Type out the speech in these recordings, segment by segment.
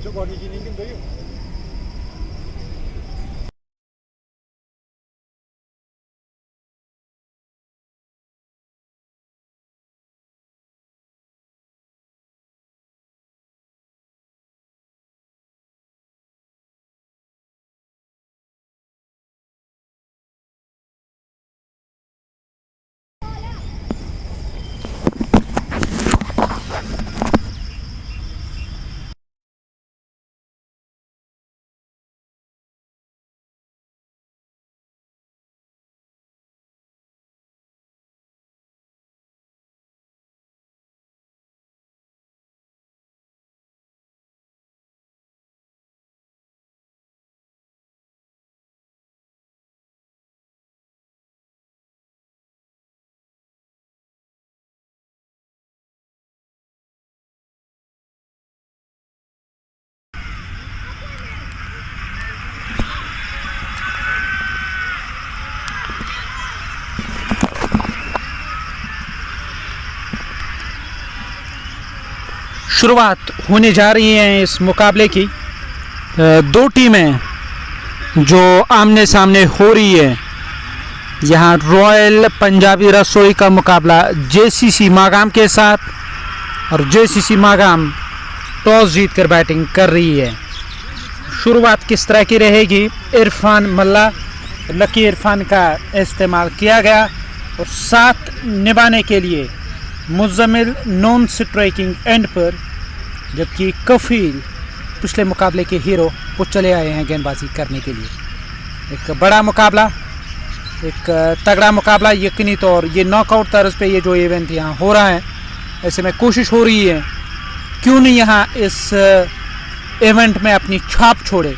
저 거리긴 이긴데요. शुरुआत होने जा रही है इस मुकाबले की। दो टीमें जो आमने सामने हो रही है। यहाँ रॉयल पंजाबी रसोई का मुकाबला जेसीसी मागाम के साथ और जेसीसी मागाम टॉस जीतकर बैटिंग कर रही है। शुरुआत किस तरह की रहेगी? इरफान मल्ला, लकी इरफान का इस्तेमाल किया गया और साथ निभाने के लिए मुज़म्मिल नॉन स्ट्राइकिंग एंड पर, जबकि कफील पिछले मुकाबले के हीरो वो चले आए हैं गेंदबाजी करने के लिए। एक बड़ा मुकाबला, एक तगड़ा मुकाबला यकीनी तौर ये नॉकआउट तर्ज पे ये जो इवेंट यहाँ हो रहा है, ऐसे में कोशिश हो रही है क्यों नहीं यहाँ इस इवेंट में अपनी छाप छोड़े।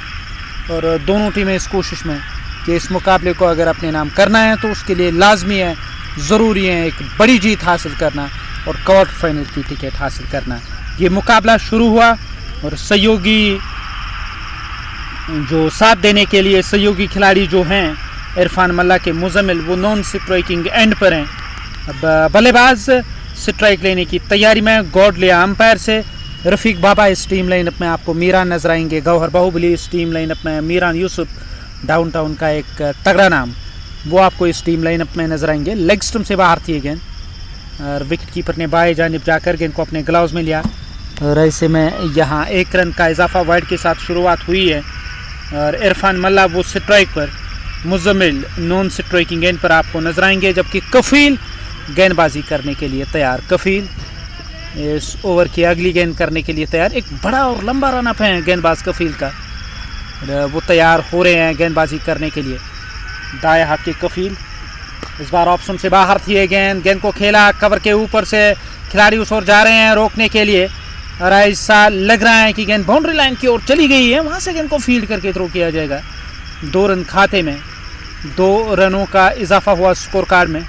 और दोनों टीमें इस कोशिश में कि इस मुकाबले को अगर अपने नाम करना है तो उसके लिए लाजमी है, ज़रूरी है एक बड़ी जीत हासिल करना और क्वार्टर फाइनल की टिकट हासिल करना। ये मुकाबला शुरू हुआ और सहयोगी जो साथ देने के लिए सहयोगी खिलाड़ी जो हैं इरफान मल्ला के मुज़म्मिल, वो नॉन स्ट्राइकिंग एंड पर हैं। अब बल्लेबाज स्ट्राइक लेने की तैयारी में। गॉड लिया अंपायर से। रफ़ीक बाबा इस टीम लाइनअप में आपको मीरान नजर आएंगे। गौहर बाहुबली इस टीम लाइनअप में। मीरान यूसुफ डाउनटाउन का एक तगड़ा नाम, वो आपको इस टीम लाइनअप में नजर आएंगे। लेग स्टम्प से बाहर थी गेंद और विकेट कीपर ने बाएं जानिब जाकर गेंद को अपने ग्लव्स में लिया और ऐसे में यहाँ 1 रन का इजाफा वाइड के साथ शुरुआत हुई है। और इरफान मल्ला वो स्ट्राइक पर, मुज़म्मिल नॉन स्ट्राइकिंग गेंद पर आपको नजर आएंगे, जबकि कफील गेंदबाजी करने के लिए तैयार। कफील इस ओवर की अगली गेंद करने के लिए तैयार। एक बड़ा और लंबा रन अप है गेंदबाज कफील का, वो तैयार हो रहे हैं गेंदबाजी करने के लिए। दाएं हाथ के कफील इस बार ऑप्शन से बाहर थी गेंद। गेंद को खेला कवर के ऊपर से, खिलाड़ी उस ओर जा रहे हैं रोकने के लिए और ऐसा लग रहा है कि गेंद बाउंड्री लाइन की ओर चली गई है। वहाँ से गेंद को फील्ड करके थ्रो किया जाएगा। 2 रन खाते में, 2 रनों का इजाफा हुआ स्कोर कार्ड में।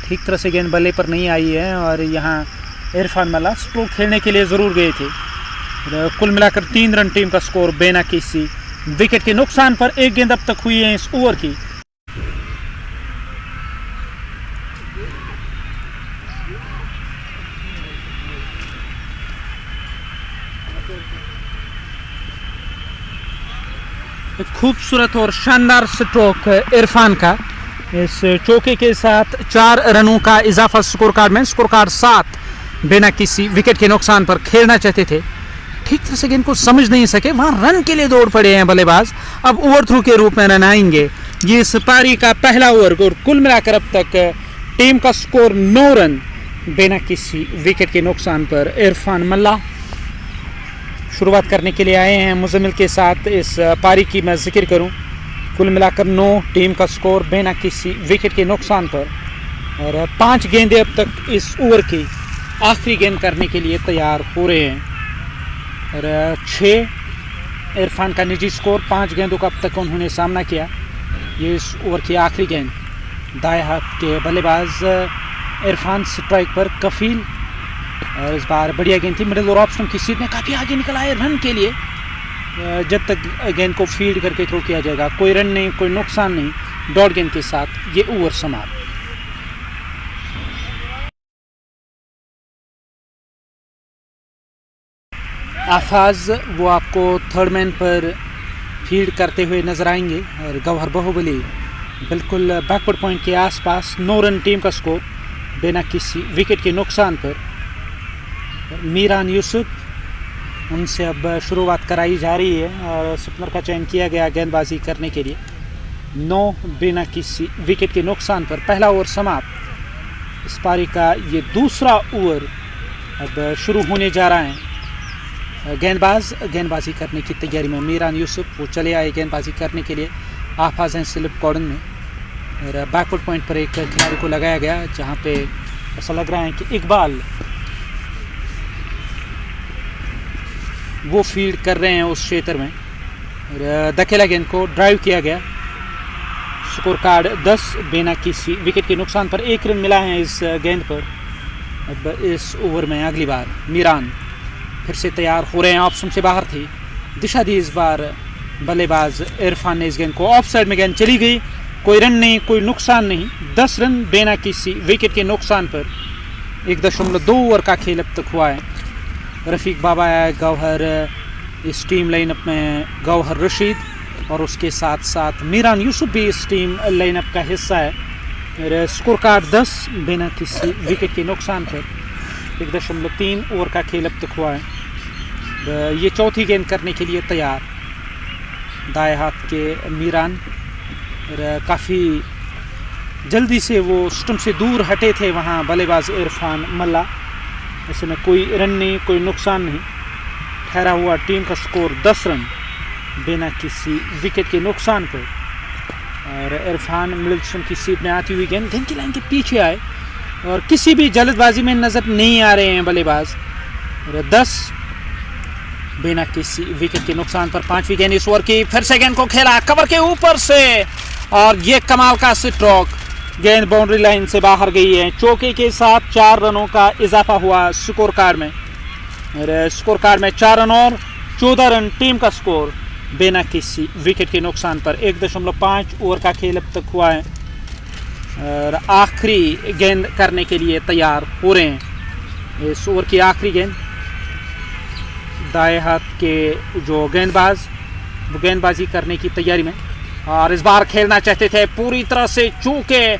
ठीक तरह से गेंद बल्ले पर नहीं आई है और यहाँ इरफान मल्ला स्ट्रोक खेलने के लिए ज़रूर गए थे। कुल मिलाकर 3 रन टीम का स्कोर बिना किसी विकेट के नुकसान पर। 1 गेंद अब तक हुई है इस ओवर की। एक खूबसूरत और शानदार स्ट्रोक इरफान का। इस चौके के साथ 4 रनों का इजाफा स्कोर कार्ड में। स्कोर कार्ड 7 बिना किसी विकेट के नुकसान पर खेलना चाहते थे, ठीक तरह से गेंद को समझ नहीं सके, वहां रन के लिए दौड़ पड़े हैं बल्लेबाज। अब ओवर थ्रू के रूप में रन आएंगे। ये इस पारी का पहला ओवर और कुल मिलाकर अब तक टीम का स्कोर 9 रन बिना किसी विकेट के नुकसान पर। इरफान मल्ला शुरुआत करने के लिए आए हैं मुज़म्मिल के साथ। इस पारी की मैं जिक्र करूं, कुल मिलाकर 9 टीम का स्कोर बिना किसी विकेट के नुकसान पर। और 5 गेंदें अब तक इस ओवर की आखिरी गेंद करने के लिए तैयार हो रहे हैं। और 6 इरफान का निजी स्कोर। 5 गेंदों का अब तक उन्होंने सामना किया। ये इस ओवर की आखिरी गेंद। दाएं हाथ के बल्लेबाज इरफान स्ट्राइक पर। कफील और इस बार बढ़िया गेंद थी, मिडिल और ऑप्शन की सीट में काफ़ी आगे निकल आए रन के लिए। जब तक गेंद को फील्ड करके थ्रो किया जाएगा, कोई रन नहीं, कोई नुकसान नहीं। डॉट गेंद के साथ ये ओवर समाप्त। आफाज वो आपको थर्ड मैन पर फील्ड करते हुए नजर आएंगे और गौहर बाहुबली बिल्कुल बैकवर्ड पॉइंट के आसपास। 9 रन टीम का स्कोर बिना किसी विकेट के नुकसान पर। मीरान यूसुफ उनसे अब शुरुआत कराई जा रही है और स्पिनर का चयन किया गया गेंदबाजी करने के लिए। 9 बिना किसी विकेट के नुकसान पर पहला ओवर समाप्त। इस पारी का ये दूसरा ओवर अब शुरू होने जा रहा है। गेंदबाजी करने की तैयारी में मीरान यूसुफ वो चले आए गेंदबाजी करने के लिए। आफाज हैं स्लिप कॉर्डन में और बैकवर्ड पॉइंट पर एक खिलाड़ी को लगाया गया जहां पे ऐसा लग रहा है कि इकबाल वो फील्ड कर रहे हैं उस क्षेत्र में। और दखेला गेंद को ड्राइव किया गया। स्कोर कार्ड 10 बिना किसी विकेट के नुकसान पर। 1 रन मिला है इस गेंद पर। अब इस ओवर में अगली बार मीरान फिर से तैयार हो रहे हैं। ऑप्शन से बाहर थी, दिशा दी इस बार बल्लेबाज इरफान ने इस गेंद को। ऑफ साइड में गेंद चली गई, कोई रन नहीं, कोई नुकसान नहीं। 10 रन बिना किसी विकेट के नुकसान पर। 1.2 ओवर का खेल अब तक हुआ है। रफ़ीक बाबा है गौहर इस टीम लाइनअप में, गौहर रशीद और उसके साथ साथ मीरान यूसुफ भी इस टीम लाइनअप का हिस्सा है। स्कोर कार्ड 10 बिना किसी विकेट के नुकसान पर। 1.3 ओवर का खेल अब तक हुआ है। ये चौथी गेंद करने के लिए तैयार दाएं हाथ के मीरान। काफ़ी जल्दी से वो स्टंप से दूर हटे थे वहाँ बल्लेबाज इरफान मल्ला। ऐसे में कोई रन नहीं, कोई नुकसान नहीं। ठहरा हुआ टीम का स्कोर 10 रन बिना किसी विकेट के नुकसान पर। और इरफान मिडिल स्टंप की सीट में आती हुई गेंद की लाइन के पीछे आए और किसी भी जल्दबाजी में नज़र नहीं आ रहे हैं बल्लेबाज। 10 बिना किसी विकेट के नुकसान पर। 5वीं गेंद इस ओवर की। फिर से गेंद को खेला कवर के ऊपर से और ये कमाल का स्ट्रोक। गेंद बाउंड्री लाइन से बाहर गई है। चौके के साथ 4 रनों का इजाफा हुआ स्कोर कार्ड में। स्कोर कार्ड में 4 रन और 14 रन टीम का स्कोर बिना किसी विकेट के नुकसान पर। 1.5 ओवर का खेल अब तक हुआ है और आखिरी गेंद करने के लिए तैयार हो रहे हैं। इस ओवर की आखिरी गेंद दाएं हाथ के जो गेंदबाज वो गेंदबाजी करने की तैयारी में और इस बार खेलना चाहते थे पूरी तरह से। चूके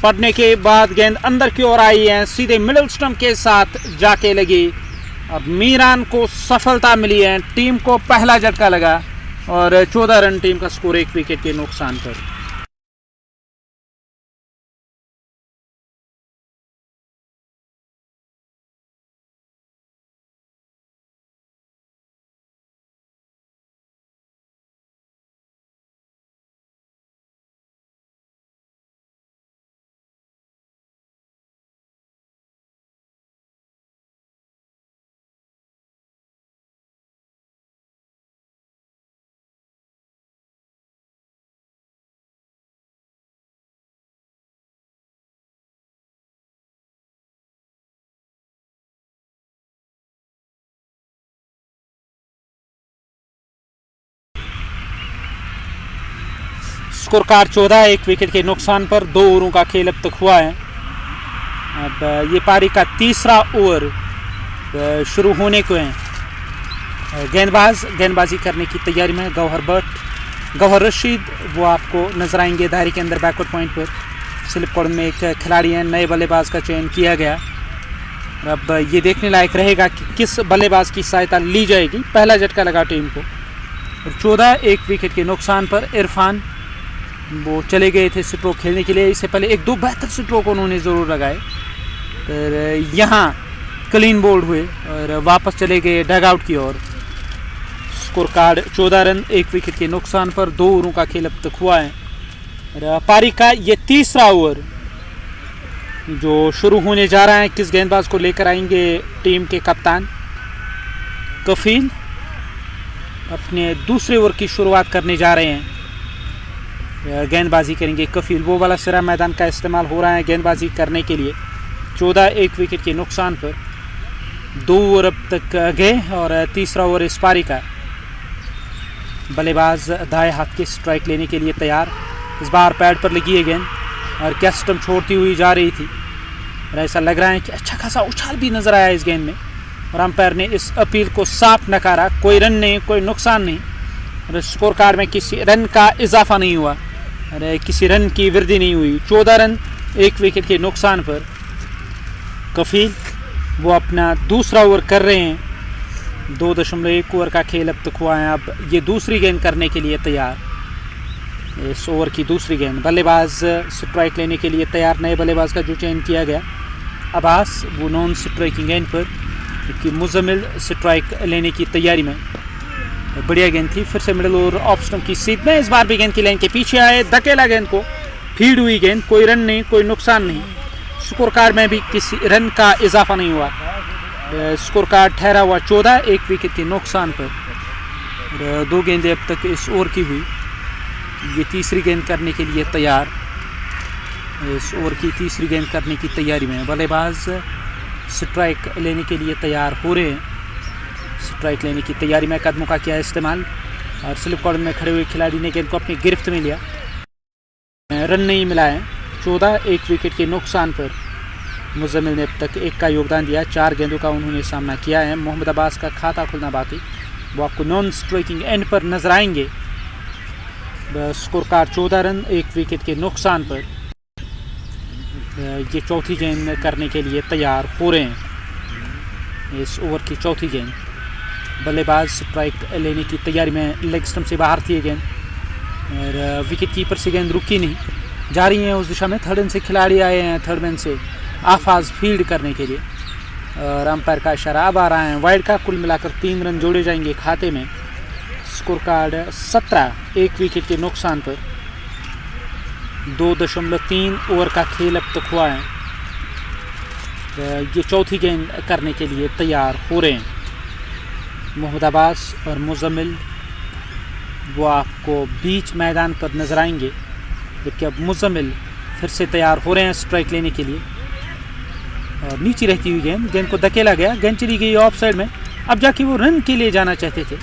पड़ने के बाद गेंद अंदर की ओर आई है, सीधे मिडिल स्टंप के साथ जाके लगी। अब मीरान को सफलता मिली है। टीम को पहला झटका लगा और 14 रन टीम का स्कोर 1 विकेट के नुकसान पर। स्कोर कार्ड 14 1 विकेट के नुकसान पर। 2 ओवरों का खेल अब तक हुआ है। अब ये पारी का तीसरा ओवर शुरू होने को है। गेंदबाजी करने की तैयारी में गौहर रशीद वो आपको नजर आएंगे दायरे के अंदर बैकवर्ड पॉइंट पर। स्लिप कॉर्डन में एक खिलाड़ी है, नए बल्लेबाज का चयन किया गया। अब ये देखने लायक रहेगा कि किस बल्लेबाज की सहायता ली जाएगी। पहला झटका लगा टीम को और 14 1 विकेट के नुकसान पर। इरफान वो चले गए थे स्ट्रोक खेलने के लिए। इससे पहले 1-2 बेहतर स्ट्रोक उन्होंने ज़रूर लगाए पर यहाँ क्लीन बोल्ड हुए और वापस चले गए डग आउट की ओर। स्कोर कार्ड 14 रन 1 विकेट के नुकसान पर। 2 ओवरों का खेल अब तक हुआ है। पारी का ये तीसरा ओवर जो शुरू होने जा रहा है। किस गेंदबाज को लेकर आएंगे टीम के कप्तान कफील। अपने दूसरे ओवर की शुरुआत करने जा रहे हैं। गेंदबाजी करेंगे कफील। वो वाला सिरा मैदान का इस्तेमाल हो रहा है गेंदबाजी करने के लिए। 14 1 विकेट के नुकसान पर। 2 ओवर अब तक गए और तीसरा ओवर इस पारी का। बल्लेबाज दाएं हाथ के स्ट्राइक लेने के लिए तैयार। इस बार पैड पर लगी है गेंद और क्या स्टंप छोड़ती हुई जा रही थी और ऐसा लग रहा है कि अच्छा खासा उछाल भी नजर आया इस गेंद में। और अंपायर ने इस अपील को साफ नकारा। कोई रन नहीं, कोई नुकसान नहीं, और स्कोर कार्ड में किसी रन का इजाफा नहीं हुआ, अरे किसी रन की वृद्धि नहीं हुई। 14 रन 1 विकेट के नुकसान पर कफील वो अपना दूसरा ओवर कर रहे हैं। 2.1 ओवर का खेल अब तक हुआ है। अब ये दूसरी गेंद करने के लिए तैयार, इस ओवर की दूसरी गेंद। बल्लेबाज स्ट्राइक लेने के लिए तैयार। नए बल्लेबाज का जो चयन किया गया अब्बास, वो नॉन स्ट्राइकिंग गेंद पर, क्योंकि मुजम्मिल स्ट्राइक लेने की तैयारी में। बढ़िया गेंद थी, फिर से मिडिल ओवर ऑफ स्टंप की सीध में। इस बार भी गेंद की लाइन के पीछे आए, धकेला गेंद को, फीड हुई गेंद, कोई रन नहीं, कोई नुकसान नहीं। स्कोर कार्ड में भी किसी रन का इजाफा नहीं हुआ। स्कोर कार्ड ठहरा हुआ 14, 1 विकेट के नुकसान पर। 2 गेंदें अब तक इस ओवर की हुई। ये तीसरी गेंद करने के लिए तैयार, इस ओवर की तीसरी गेंद करने की तैयारी में। बल्लेबाज स्ट्राइक लेने के लिए तैयार हो रहे हैं। स्ट्राइक लेने की तैयारी में कदमों का किया इस्तेमाल, और स्लिप कॉर्नर में खड़े हुए खिलाड़ी ने गेंद को अपनी गिरफ्त में लिया। रन नहीं मिला है। 14, 1 विकेट के नुकसान पर मुजम्मिल ने अब तक 1 का योगदान दिया। 4 गेंदों का उन्होंने सामना किया है। मोहम्मद अब्बास का खाता खुलना बाकी, वो आपको नॉन स्ट्राइकिंग एंड पर नजर आएंगे। स्कोर कार्ड 14 रन 1 विकेट के नुकसान पर। ये चौथी गेंद करने के लिए तैयार हो रहे हैं। इस ओवर की चौथी गेंद। बल्लेबाज स्ट्राइक लेने की तैयारी में, लेग स्टंप से बाहर थी गेंद, और विकेट कीपर से गेंद रुकी नहीं, जा रही है उस दिशा में। थर्ड मैन से खिलाड़ी आए हैं, थर्ड मैन से आफाज फील्ड करने के लिए, और अंपायर का इशारा अब आ रहा है वाइड का। कुल मिलाकर 3 रन जोड़े जाएंगे खाते में। स्कोर कार्ड 17, 1 विकेट के नुकसान पर। 2.3 ओवर का खेल अब तक हुआ है। ये चौथी गेंद करने के लिए तैयार हो रहे हैं मोहम्मद अब्बास और मुजम्मिल, वो आपको बीच मैदान पर नजर आएंगे। जबकि अब मुजम्मिल फिर से तैयार हो रहे हैं स्ट्राइक लेने के लिए, और नीचे रहती हुई गेंद को धकेला गया, गेंद चली गई ऑफ साइड में। अब जाके वो रन के लिए जाना चाहते थे,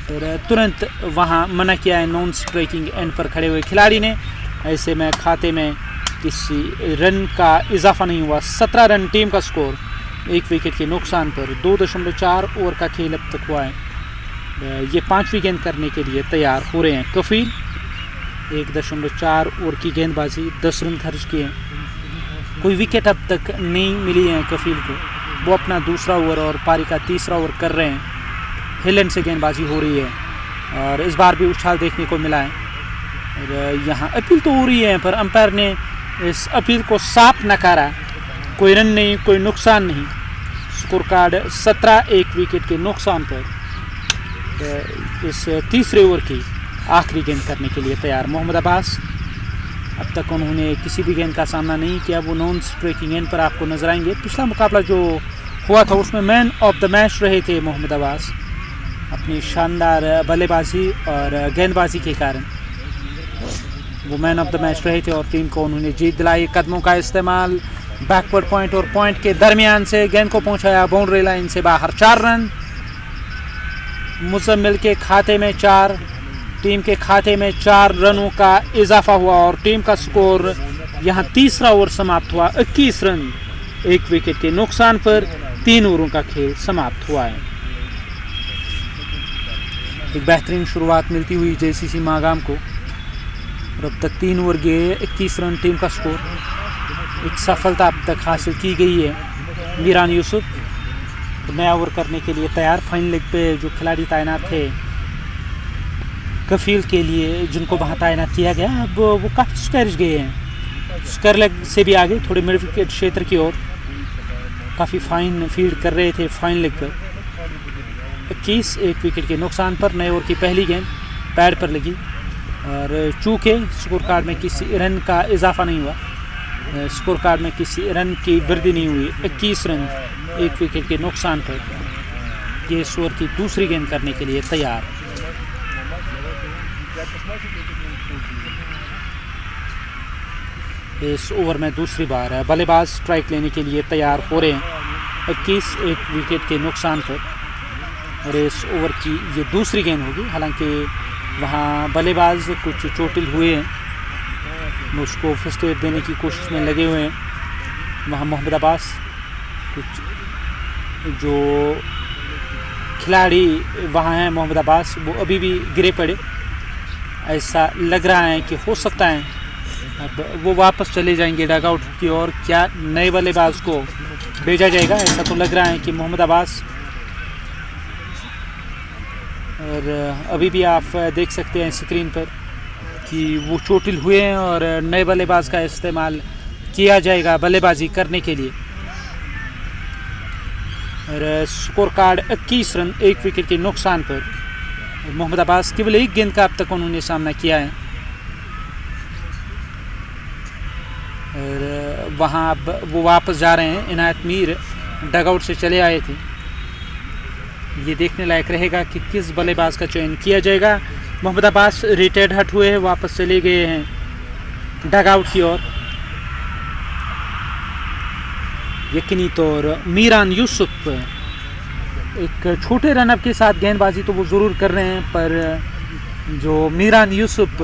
फिर तुरंत वहाँ मना किया है नॉन स्ट्राइकिंग एंड पर खड़े हुए खिलाड़ी ने। ऐसे में खाते में किसी रन का इजाफा नहीं हुआ। 17 रन टीम का स्कोर, 1 विकेट के नुकसान पर। 2.4 ओवर का खेल अब तक हुआ है। ये 5वीं गेंद करने के लिए तैयार हो रहे हैं कफील। 1.4 ओवर की गेंदबाजी, 10 रन खर्च किए। कोई विकेट अब तक नहीं मिली है कफील को। वो अपना दूसरा ओवर और पारी का तीसरा ओवर कर रहे हैं। हिलन से गेंदबाजी हो रही है, और इस बार भी उछाल देखने को मिला है। और यहाँ अपील तो हो रही है, पर अंपायर ने इस अपील को साफ नकारा। कोई रन नहीं, कोई नुकसान नहीं। स्कोर कार्ड 17, 1 विकेट के नुकसान पर। इस तीसरे ओवर की आखिरी गेंद करने के लिए तैयार मोहम्मद अब्बास। अब तक उन्होंने किसी भी गेंद का सामना नहीं किया। वो नॉन स्ट्राइकिंग गेंद पर आपको नजर आएंगे। पिछला मुकाबला जो हुआ था उसमें मैन ऑफ द मैच रहे थे मोहम्मद अब्बास, अपनी शानदार बल्लेबाजी और गेंदबाजी के कारण वो मैन ऑफ द मैच रहे थे, और टीम को उन्होंने जीत दिलाई। कदमों का इस्तेमाल, बैकवर्ड पॉइंट और पॉइंट के दरमियान से गेंद को पहुंचाया बाउंड्री लाइन से बाहर। 4 रन मुजम्मिल के खाते में, 4 टीम के खाते में 4 रनों का इजाफा हुआ, और टीम का स्कोर यहां तीसरा ओवर समाप्त हुआ। 21 रन 1 विकेट के नुकसान पर 3 ओवरों का खेल समाप्त हुआ है। एक बेहतरीन शुरुआत मिलती हुई जेसीसी मागाम को, और अब तक 3 ओवर गए, 21 रन टीम का स्कोर। एक सफलता अब तक हासिल की गई है। मीरान यूसुफ नया ओवर करने के लिए तैयार। फाइन लेग पे जो खिलाड़ी तैनात थे कफील के लिए, जिनको वहाँ तैनात किया गया, अब वो काफ़ी स्क्वायर्स गए हैं। स्क्वायर लेग से भी आगे थोड़े मिड विकेट क्षेत्र की ओर काफ़ी फाइन फील्ड कर रहे थे फाइन लेग पर। 21, 1 विकेट के नुकसान पर। नए ओवर की पहली गेंद पैड पर लगी, और चूँकि स्कोर कार्ड में किसी रन का इजाफा नहीं हुआ, स्कोर कार्ड में किसी रन की वृद्धि नहीं हुई। 21 रन 1 विकेट के नुकसान पर ये इस ओवर की दूसरी गेंद करने के लिए तैयार। इस ओवर में दूसरी बार है बल्लेबाज स्ट्राइक लेने के लिए तैयार हो रहे हैं। 21, 1 विकेट के नुकसान पर, और इस ओवर की ये दूसरी गेंद होगी। हालांकि वहाँ बल्लेबाज कुछ चोटिल हुए हैं, उसको फर्स्ट एड देने की कोशिश में लगे हुए हैं। वहाँ मोहम्मद अब्बास कुछ जो खिलाड़ी वहाँ हैं मोहम्मद अब्बास, वो अभी भी गिरे पड़े। ऐसा लग रहा है कि हो सकता है अब वो वापस चले जाएंगे डगआउट की ओर। क्या नए बल्लेबाज को भेजा जाएगा? ऐसा तो लग रहा है कि मोहम्मद अब्बास, और अभी भी आप देख सकते हैं स्क्रीन पर कि वो चोटिल हुए हैं और नए बल्लेबाज का इस्तेमाल किया जाएगा बल्लेबाजी करने के लिए। और स्कोर कार्ड 21 रन 1 विकेट के नुकसान पर। मोहम्मद अब्बास केवल एक गेंद का अब तक उन्होंने सामना किया है। और वहाँ अब वो वापस जा रहे हैं। इनायत मीर डगआउट से चले आए थे। ये देखने लायक रहेगा कि किस बल्लेबाज का चयन किया जाएगा। मोहम्मद अब्बास रिटायर्ड हट हुए हैं, वापस चले गए हैं डगआउट की ओर। यकीनी तौर मीरान यूसुफ एक छोटे रनअप के साथ गेंदबाजी तो वो ज़रूर कर रहे हैं, पर जो मीरान यूसुफ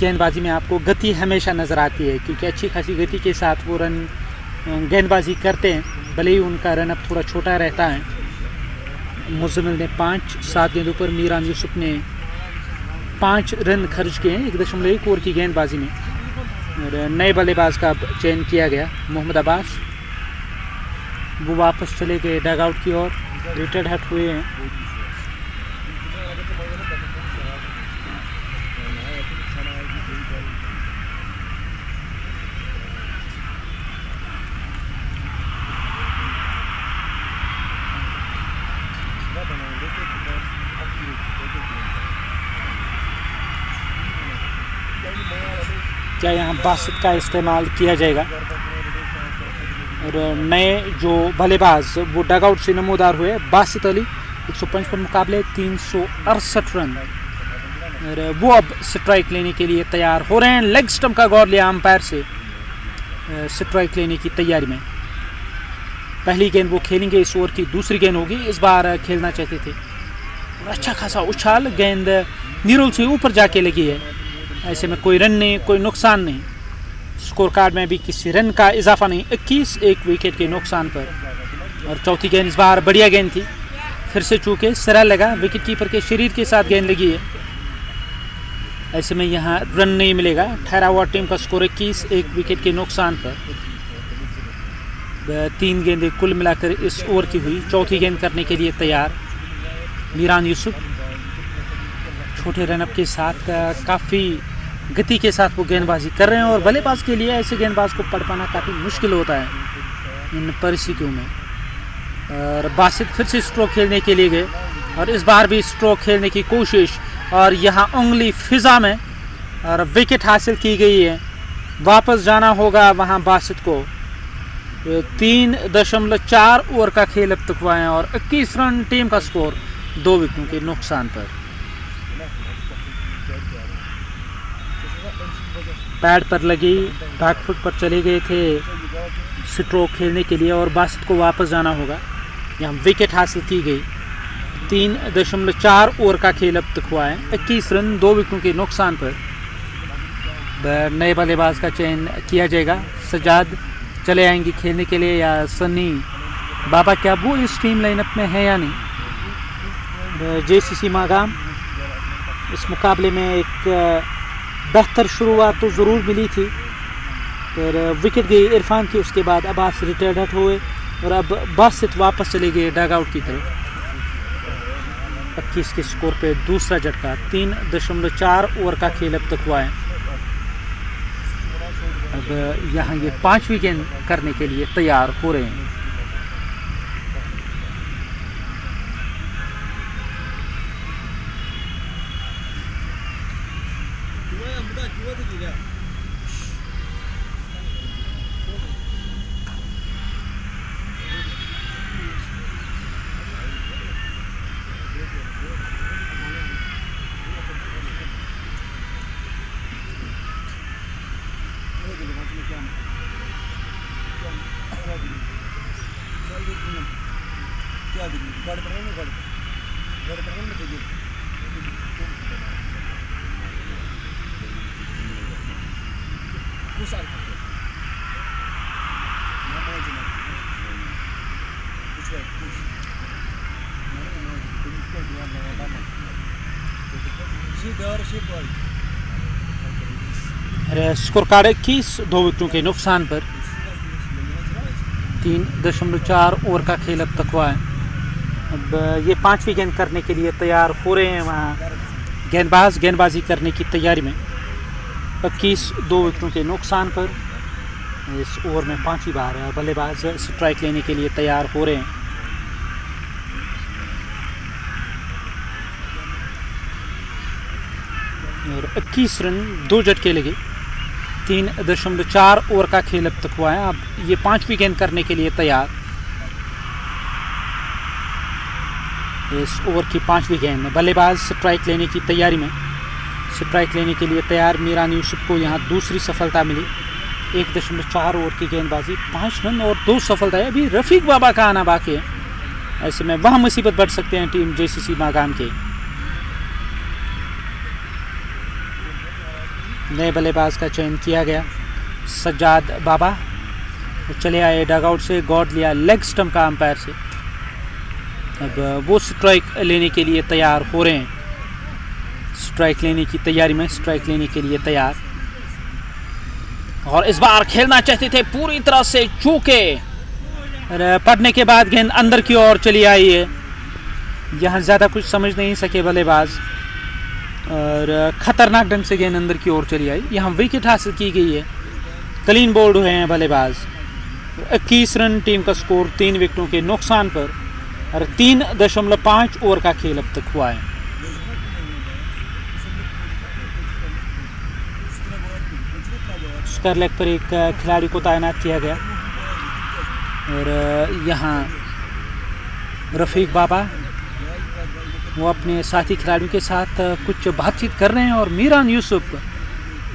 गेंदबाजी में आपको गति हमेशा नज़र आती है, क्योंकि अच्छी खासी गति के साथ वो रन गेंदबाजी करते हैं, भले ही उनका रनअप थोड़ा छोटा रहता है। मुज़म्मिल ने 5-7 गेंदों पर मीरान यूसुफ ने 5 रन खर्च किए हैं 1.1 ओवर की गेंदबाजी में। और नए बल्लेबाज का चयन किया गया मोहम्मद अब्बास। वो वापस चले गए डगआउट की ओर, रिटायर्ड हट हुए हैं। क्या यहाँ बासित का इस्तेमाल किया जाएगा? और नए जो बल्लेबाज वो डगआउट से नमोदार हुए। बासित अली 155 मुकाबले 368 रन, और वो अब स्ट्राइक लेने के लिए तैयार हो रहे हैं। लेग स्टंप का गौर लिया अंपायर से, स्ट्राइक लेने की तैयारी में। पहली गेंद वो खेलेंगे, इस ओवर की दूसरी गेंद होगी। इस बार खेलना चाहते थे, अच्छा खासा उछाल, गेंद नीरोल से ऊपर जाके लगी है। ऐसे में कोई रन नहीं, कोई नुकसान नहीं। स्कोर कार्ड में भी किसी रन का इजाफा नहीं। 21 1 विकेट के नुकसान पर। और चौथी गेंद इस बार बढ़िया गेंद थी, फिर से चूके सिरा लगा, विकेट कीपर के शरीर के साथ गेंद लगी है। ऐसे में यहाँ रन नहीं मिलेगा। ठहरा हुआ टीम का स्कोर 21 1 विकेट के नुकसान पर। 3 गेंदें कुल मिलाकर इस ओवर की हुई। चौथी गेंद करने के लिए तैयार मीरान यूसुफ। छोटे रनअप के साथ काफ़ी गति के साथ वो गेंदबाजी कर रहे हैं, और बल्लेबाज के लिए ऐसे गेंदबाज को पढ़ पाना काफ़ी मुश्किल होता है इन परिस्थितियों में। और बासित फिर से स्ट्रोक खेलने के लिए गए, और इस बार भी स्ट्रोक खेलने की कोशिश, और यहाँ उंगली फिजा में, और विकेट हासिल की गई है। वापस जाना होगा वहाँ बासित को। 3.4 ओवर का खेल अब तक हुआ है, और 21 रन टीम का स्कोर 2 विकेटों के नुकसान पर। पैड पर लगी, बैकफुट पर चले गए थे स्ट्रोक खेलने के लिए, और बासित को वापस जाना होगा। यहाँ विकेट हासिल की गई। 3.4 ओवर का खेल अब तक हुआ है। 21 रन 2 विकेटों के नुकसान पर। नए बल्लेबाज का चयन किया जाएगा। सजाद चले आएंगे खेलने के लिए, या सनी बाबा, क्या वो इस टीम लाइनअप में है या नहीं? जेसीसी मागाम इस मुकाबले में एक बेहतर शुरुआत तो ज़रूर मिली थी, पर विकेट गई इरफान की। उसके बाद अब्बास रिटायर्ड हट हुए, और अब बासित वापस चले गए डगआउट की तरफ। 25 के स्कोर पे दूसरा झटका। 3.4 ओवर का खेल अब तक हुआ है। अब यहाँ ये 5वीं गेंद करने के लिए तैयार हो रहे हैं। स्कोर कार्ड 21, 2 विकेटों के नुकसान पर 3.4 ओवर का खेल अब तक हुआ है। अब ये 5वीं गेंद करने के लिए तैयार हो रहे हैं वहाँ गेंदबाज गेंदबाजी करने की तैयारी में। 21, 2 विकेटों के नुकसान पर इस ओवर में 5वीं बार बल्लेबाज स्ट्राइक लेने के लिए तैयार हो रहे हैं। और 21 रन 2 झटके लगे। 3.4 ओवर का खेल अब तक हुआ है। अब ये 5वीं गेंद करने के लिए तैयार। इस ओवर की 5वीं गेंद बल्लेबाज स्ट्राइक लेने की तैयारी में। स्ट्राइक लेने के लिए तैयार मीरान यूसुफ को यहाँ दूसरी सफलता मिली। 1.4 ओवर की गेंदबाजी, 5 रन और 2 सफलताएं। अभी रफीक बाबा का आना बाकी है। ऐसे में वहाँ मुसीबत बढ़ सकते हैं टीम JCC मागाम के। नए बल्लेबाज का चयन किया गया, सज्जाद बाबा। वो चले आए डगआउट से, गॉड लिया लेग स्टंप का अंपायर से। अब वो स्ट्राइक लेने के लिए तैयार हो रहे हैं। स्ट्राइक लेने की तैयारी में, स्ट्राइक लेने के लिए तैयार। और इस बार खेलना चाहते थे पूरी तरह से, चूके पड़ने के बाद गेंद अंदर की ओर चली आई है। यहाँ ज़्यादा कुछ समझ नहीं सके बल्लेबाज और ख़तरनाक ढंग से गेंद अंदर की ओर चली आई। यहाँ विकेट हासिल की गई है। क्लीन बोल्ड हुए हैं बल्लेबाज। 21 रन टीम का स्कोर 3 विकेटों के नुकसान पर और 3.5 ओवर का खेल अब तक हुआ है। स्क्वायर लेग पर एक खिलाड़ी को तैनात किया गया और यहाँ रफीक बाबा वो अपने साथी खिलाड़ियों के साथ कुछ बातचीत कर रहे हैं। और मीरान यूसुफ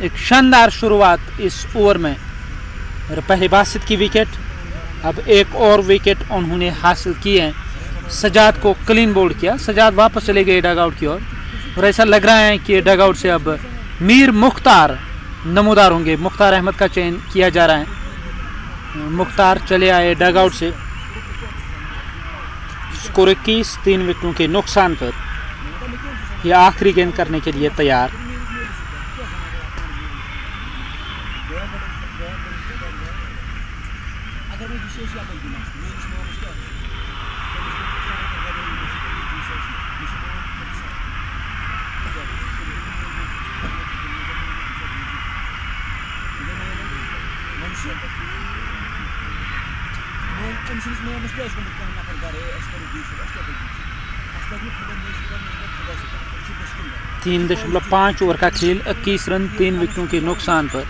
एक शानदार शुरुआत इस ओवर में। और पहले बासित की विकेट, अब एक और विकेट उन्होंने हासिल की है। सजाद को क्लीन बोल्ड किया। सजाद वापस चले गए डगआउट की ओर और ऐसा लग रहा है कि डगआउट से अब मीर मुख्तार नमोदार होंगे। मुख्तार अहमद का चयन किया जा रहा है। मुख्तार चले आए डगआउट से। स्कोर 21, 3 विकेटों के नुकसान पर यह आखिरी गेंद करने के लिए तैयार। तीन 3.5 ओवर का खेल, 21 रन 3 विकेटों के नुकसान पर।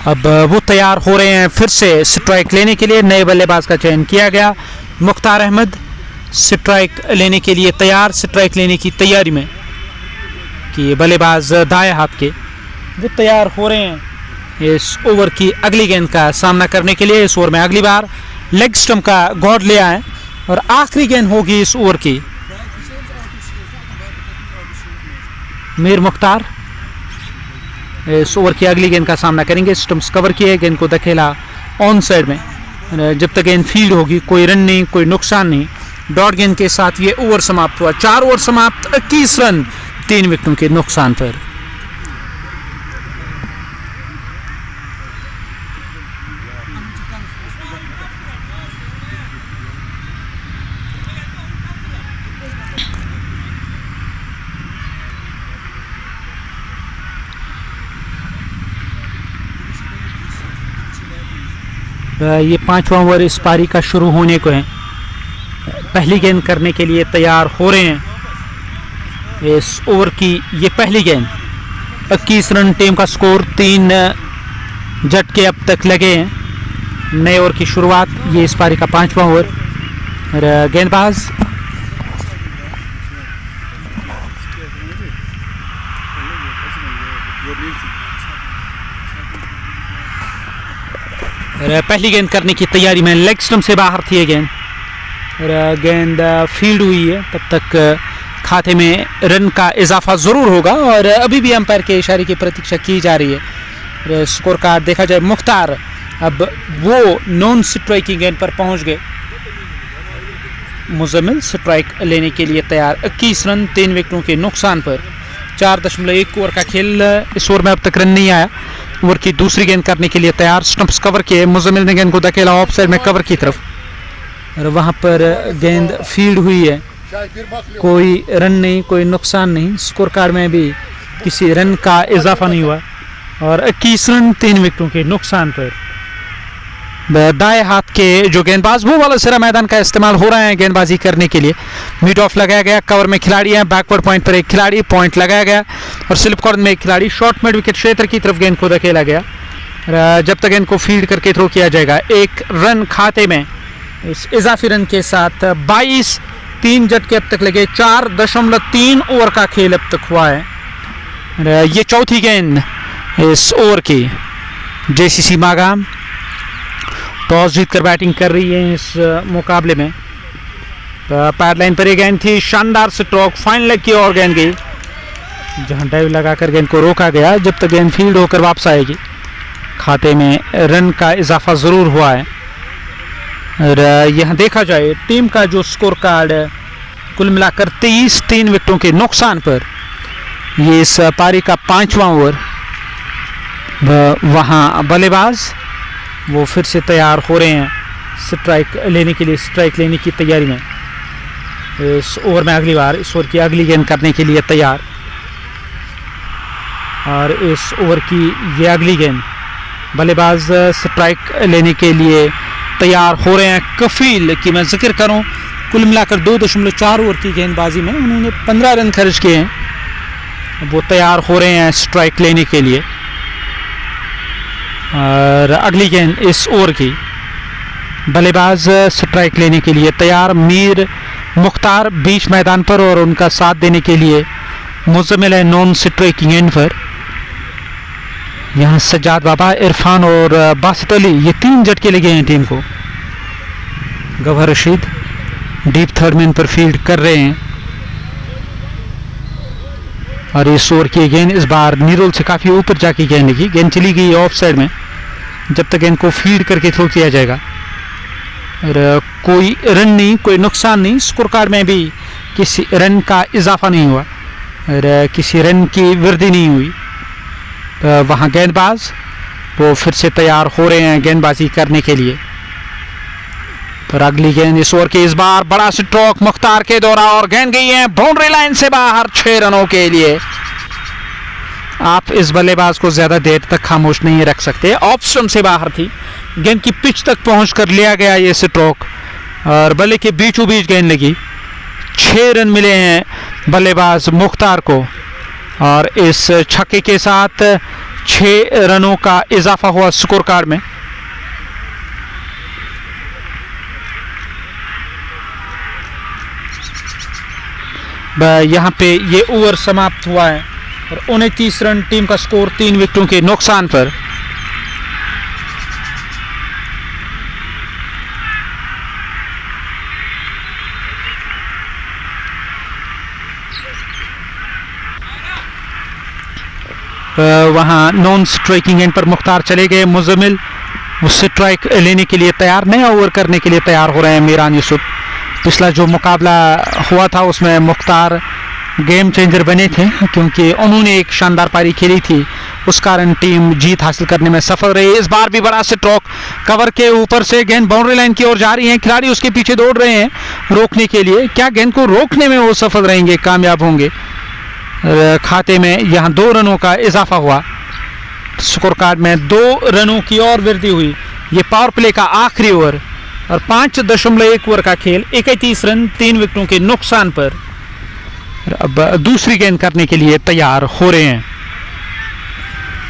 अब वो तैयार हो रहे हैं फिर से स्ट्राइक लेने के लिए। नए बल्लेबाज का चयन किया गया, मुख्तार अहमद स्ट्राइक लेने के लिए तैयार। स्ट्राइक लेने की तैयारी में कि बल्लेबाज दाएं हाथ के वो तैयार हो रहे हैं इस ओवर की अगली गेंद का सामना करने के लिए। इस ओवर में अगली बार लेग स्टंप का गॉड ले आए और आखिरी गेंद होगी इस ओवर की। मीर मुख्तार इस ओवर की अगली गेंद का सामना करेंगे। स्टंप्स कवर किए, गेंद को धकेला ऑन साइड में। जब तक गेंद फील्ड होगी कोई रन नहीं, कोई नुकसान नहीं। डॉट गेंद के साथ ये ओवर समाप्त हुआ। 4 ओवर समाप्त, 21 रन 3 विकेटों के नुकसान पर। ये 5वां ओवर इस पारी का शुरू होने को है। पहली गेंद करने के लिए तैयार हो रहे हैं इस ओवर की ये पहली गेंद। 21 रन टीम का स्कोर, 3 झटके अब तक लगे हैं। नए ओवर की शुरुआत, ये इस पारी का 5वां ओवर। और गेंदबाज पहली गेंद करने की तैयारी में। लेग स्टंप से बाहर थी गेंद और गेंद फील्ड हुई है। तब तक खाते में रन का इजाफा ज़रूर होगा और अभी भी अंपायर के इशारे की प्रतीक्षा की जा रही है। स्कोर कार्ड देखा जाए, मुख्तार अब वो नॉन स्ट्राइकिंग गेंद पर पहुंच गए। मुजम्मिल स्ट्राइक लेने के लिए तैयार। 21 रन 3 विकेटों के नुकसान पर। 4.1 ओवर का खेल। इस ओवर में अब तक रन नहीं आया। ओवर की दूसरी गेंद करने के लिए तैयार। स्टंप्स कवर किए। मुजम्मिल ने गेंद को धकेला ऑफ साइड में कवर की तरफ, और वहां पर गेंद फील्ड हुई है। कोई रन नहीं, कोई नुकसान नहीं। स्कोर कार्ड में भी किसी रन का इजाफा नहीं हुआ और 21 रन 3 विकेटों के नुकसान पर। दाएं हाथ के जो गेंदबाज वो वाला सिरा मैदान का इस्तेमाल हो रहा है गेंदबाजी करने के लिए। मिड ऑफ लगाया गया। कवर में खिलाड़ी है। बैकवर्ड पॉइंट पर एक खिलाड़ी, पॉइंट लगाया गया और स्लिप कॉर्नर में एक खिलाड़ी। शॉर्ट मिड विकेट क्षेत्र की तरफ गेंद को धकेला गया। जब तक गेंद को फील्ड करके थ्रो किया जाएगा। एक रन खाते में इस इजाफी रन के साथ। 22 3 झटके अब तक लगे। 4.3 ओवर का खेल अब तक हुआ है। ये चौथी गेंद इस ओवर की। जेसीसी मागाम टॉस जीतकर बैटिंग कर रही है इस मुकाबले में। पैड लाइन पर ये गेंद थी। शानदार स्ट्रोक फाइन लेग की और गेंद गई, जहां डाइव लगाकर गेंद को रोका गया। जब तक गेंद फील्ड होकर वापस आएगी खाते में रन का इजाफा जरूर हुआ है। और यहाँ देखा जाए टीम का जो स्कोर कार्ड कुल मिलाकर 23 3 विकेटों के नुकसान पर। ये इस पारी का 5वां ओवर। वहाँ बल्लेबाज वो फिर से तैयार हो रहे हैं स्ट्राइक लेने के लिए, स्ट्राइक लेने की तैयारी में। इस ओवर में अगली बार इस ओवर की अगली गेंद करने के लिए तैयार। और इस ओवर की ये अगली गेंद बल्लेबाज स्ट्राइक लेने के लिए तैयार हो रहे हैं। कफील की मैं जिक्र करूं, कुल मिलाकर 2.4 ओवर की गेंदबाजी में उन्होंने 15 रन खर्च किए हैं। वो तैयार हो रहे हैं स्ट्राइक लेने के लिए। और अगली गेंद इस ओवर की बल्लेबाज स्ट्राइक लेने के लिए तैयार। मीर मुख्तार बीच मैदान पर और उनका साथ देने के लिए मुजम्मिल है नॉन स्ट्राइकिंग एंड पर। यहाँ सज्जाद बाबा, इरफान और बासित अली ये 3 झटके लगे हैं टीम को। गौहर रशीद डीप थर्ड में इन पर फील्ड कर रहे हैं। और इस ओवर की गेंद इस बार नीरोल से काफी ऊपर जाके गेंद लगी। गेंद चली गई ऑफ साइड में। जब तक गेंद को फील्ड करके थ्रो किया जाएगा। और कोई रन नहीं, कोई नुकसान नहीं। स्कोर कार्ड में भी किसी रन का इजाफा नहीं हुआ और किसी रन की वृद्धि नहीं हुई। वहाँ गेंदबाज वो फिर से तैयार हो रहे हैं गेंदबाजी करने के लिए। और अगली गेंद इस ओवर की इस बार बड़ा स्ट्रोक मुख्तार के द्वारा और गेंद गई है बाउंड्री लाइन से बाहर 6 रनों के लिए। आप इस बल्लेबाज को ज्यादा देर तक खामोश नहीं रख सकते। ऑफ स्टंप से बाहर थी, गेंद की पिच तक पहुंचकर लिया गया ये स्ट्रोक और बल्ले के बीचों बीच गेंद लगी। 6 रन मिले हैं बल्लेबाज मुख्तार को और इस छक्के के साथ 6 रनों का इजाफा हुआ स्कोर कार्ड में। यहाँ पे ये ओवर समाप्त हुआ है और 29 रन टीम का स्कोर 3 विकेटों के नुकसान पर। वहाँ नॉन स्ट्राइकिंग एंड पर मुख्तार चले गए। मुजम्मिल उससे स्ट्राइक लेने के लिए तैयार, नया ओवर करने के लिए तैयार हो रहे हैं मीरान यूसुफ। पिछला जो मुकाबला हुआ था उसमें मुख्तार गेम चेंजर बने थे क्योंकि उन्होंने एक शानदार पारी खेली थी, उस कारण टीम जीत हासिल करने में सफल रही। इस बार भी बड़ा स्ट्रोक कवर के ऊपर से गेंद बाउंड्री लाइन की ओर जा रही है। खिलाड़ी उसके पीछे दौड़ रहे हैं रोकने के लिए। क्या गेंद को रोकने में वो सफल रहेंगे, कामयाब होंगे? खाते में यहाँ 2 रनों का इजाफा हुआ। स्कोर कार्ड में 2 रनों की और वृद्धि हुई। ये पावर प्ले का आखिरी ओवर और 5.1 ओवर का खेल। 31 रन 3 विकेटों के नुकसान पर। अब दूसरी गेंद करने के लिए तैयार हो रहे हैं।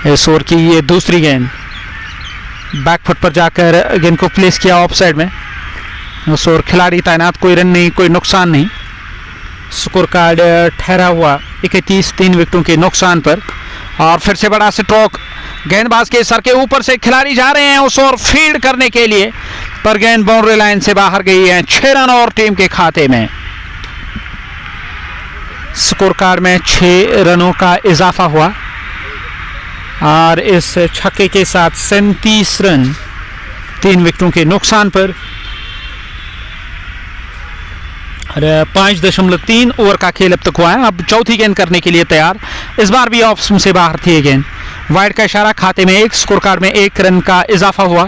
इस ओवर की ये दूसरी गेंद बैकफुट पर जाकर गेंद को प्लेस किया ऑफ साइड में। उस ओवर खिलाड़ी तैनात, कोई रन नहीं, कोई नुकसान नहीं। स्कोर कार्ड ठहरा हुआ 31 3 विकेटों के नुकसान पर। और फिर से बड़ा स्ट्रोक गेंदबाज के सर के ऊपर से खिलाड़ी जा रहे हैं उस ओर फील्ड करने के लिए, पर गेंद बाउंड्री लाइन से बाहर गई है। 6 रन और टीम के खाते में। स्कोर कार्ड में 6 रनों का इजाफा हुआ और इस छक्के के साथ 37 रन 3 विकेटों के नुकसान पर। 5.3 ओवर का खेल अब तक हुआ है। अब चौथी गेंद करने के लिए तैयार। इस बार भी ऑफ स्पिन से बाहर थी गेंद। वाइड का इशारा, खाते में 1, स्कोर कार्ड में 1 रन का इजाफा हुआ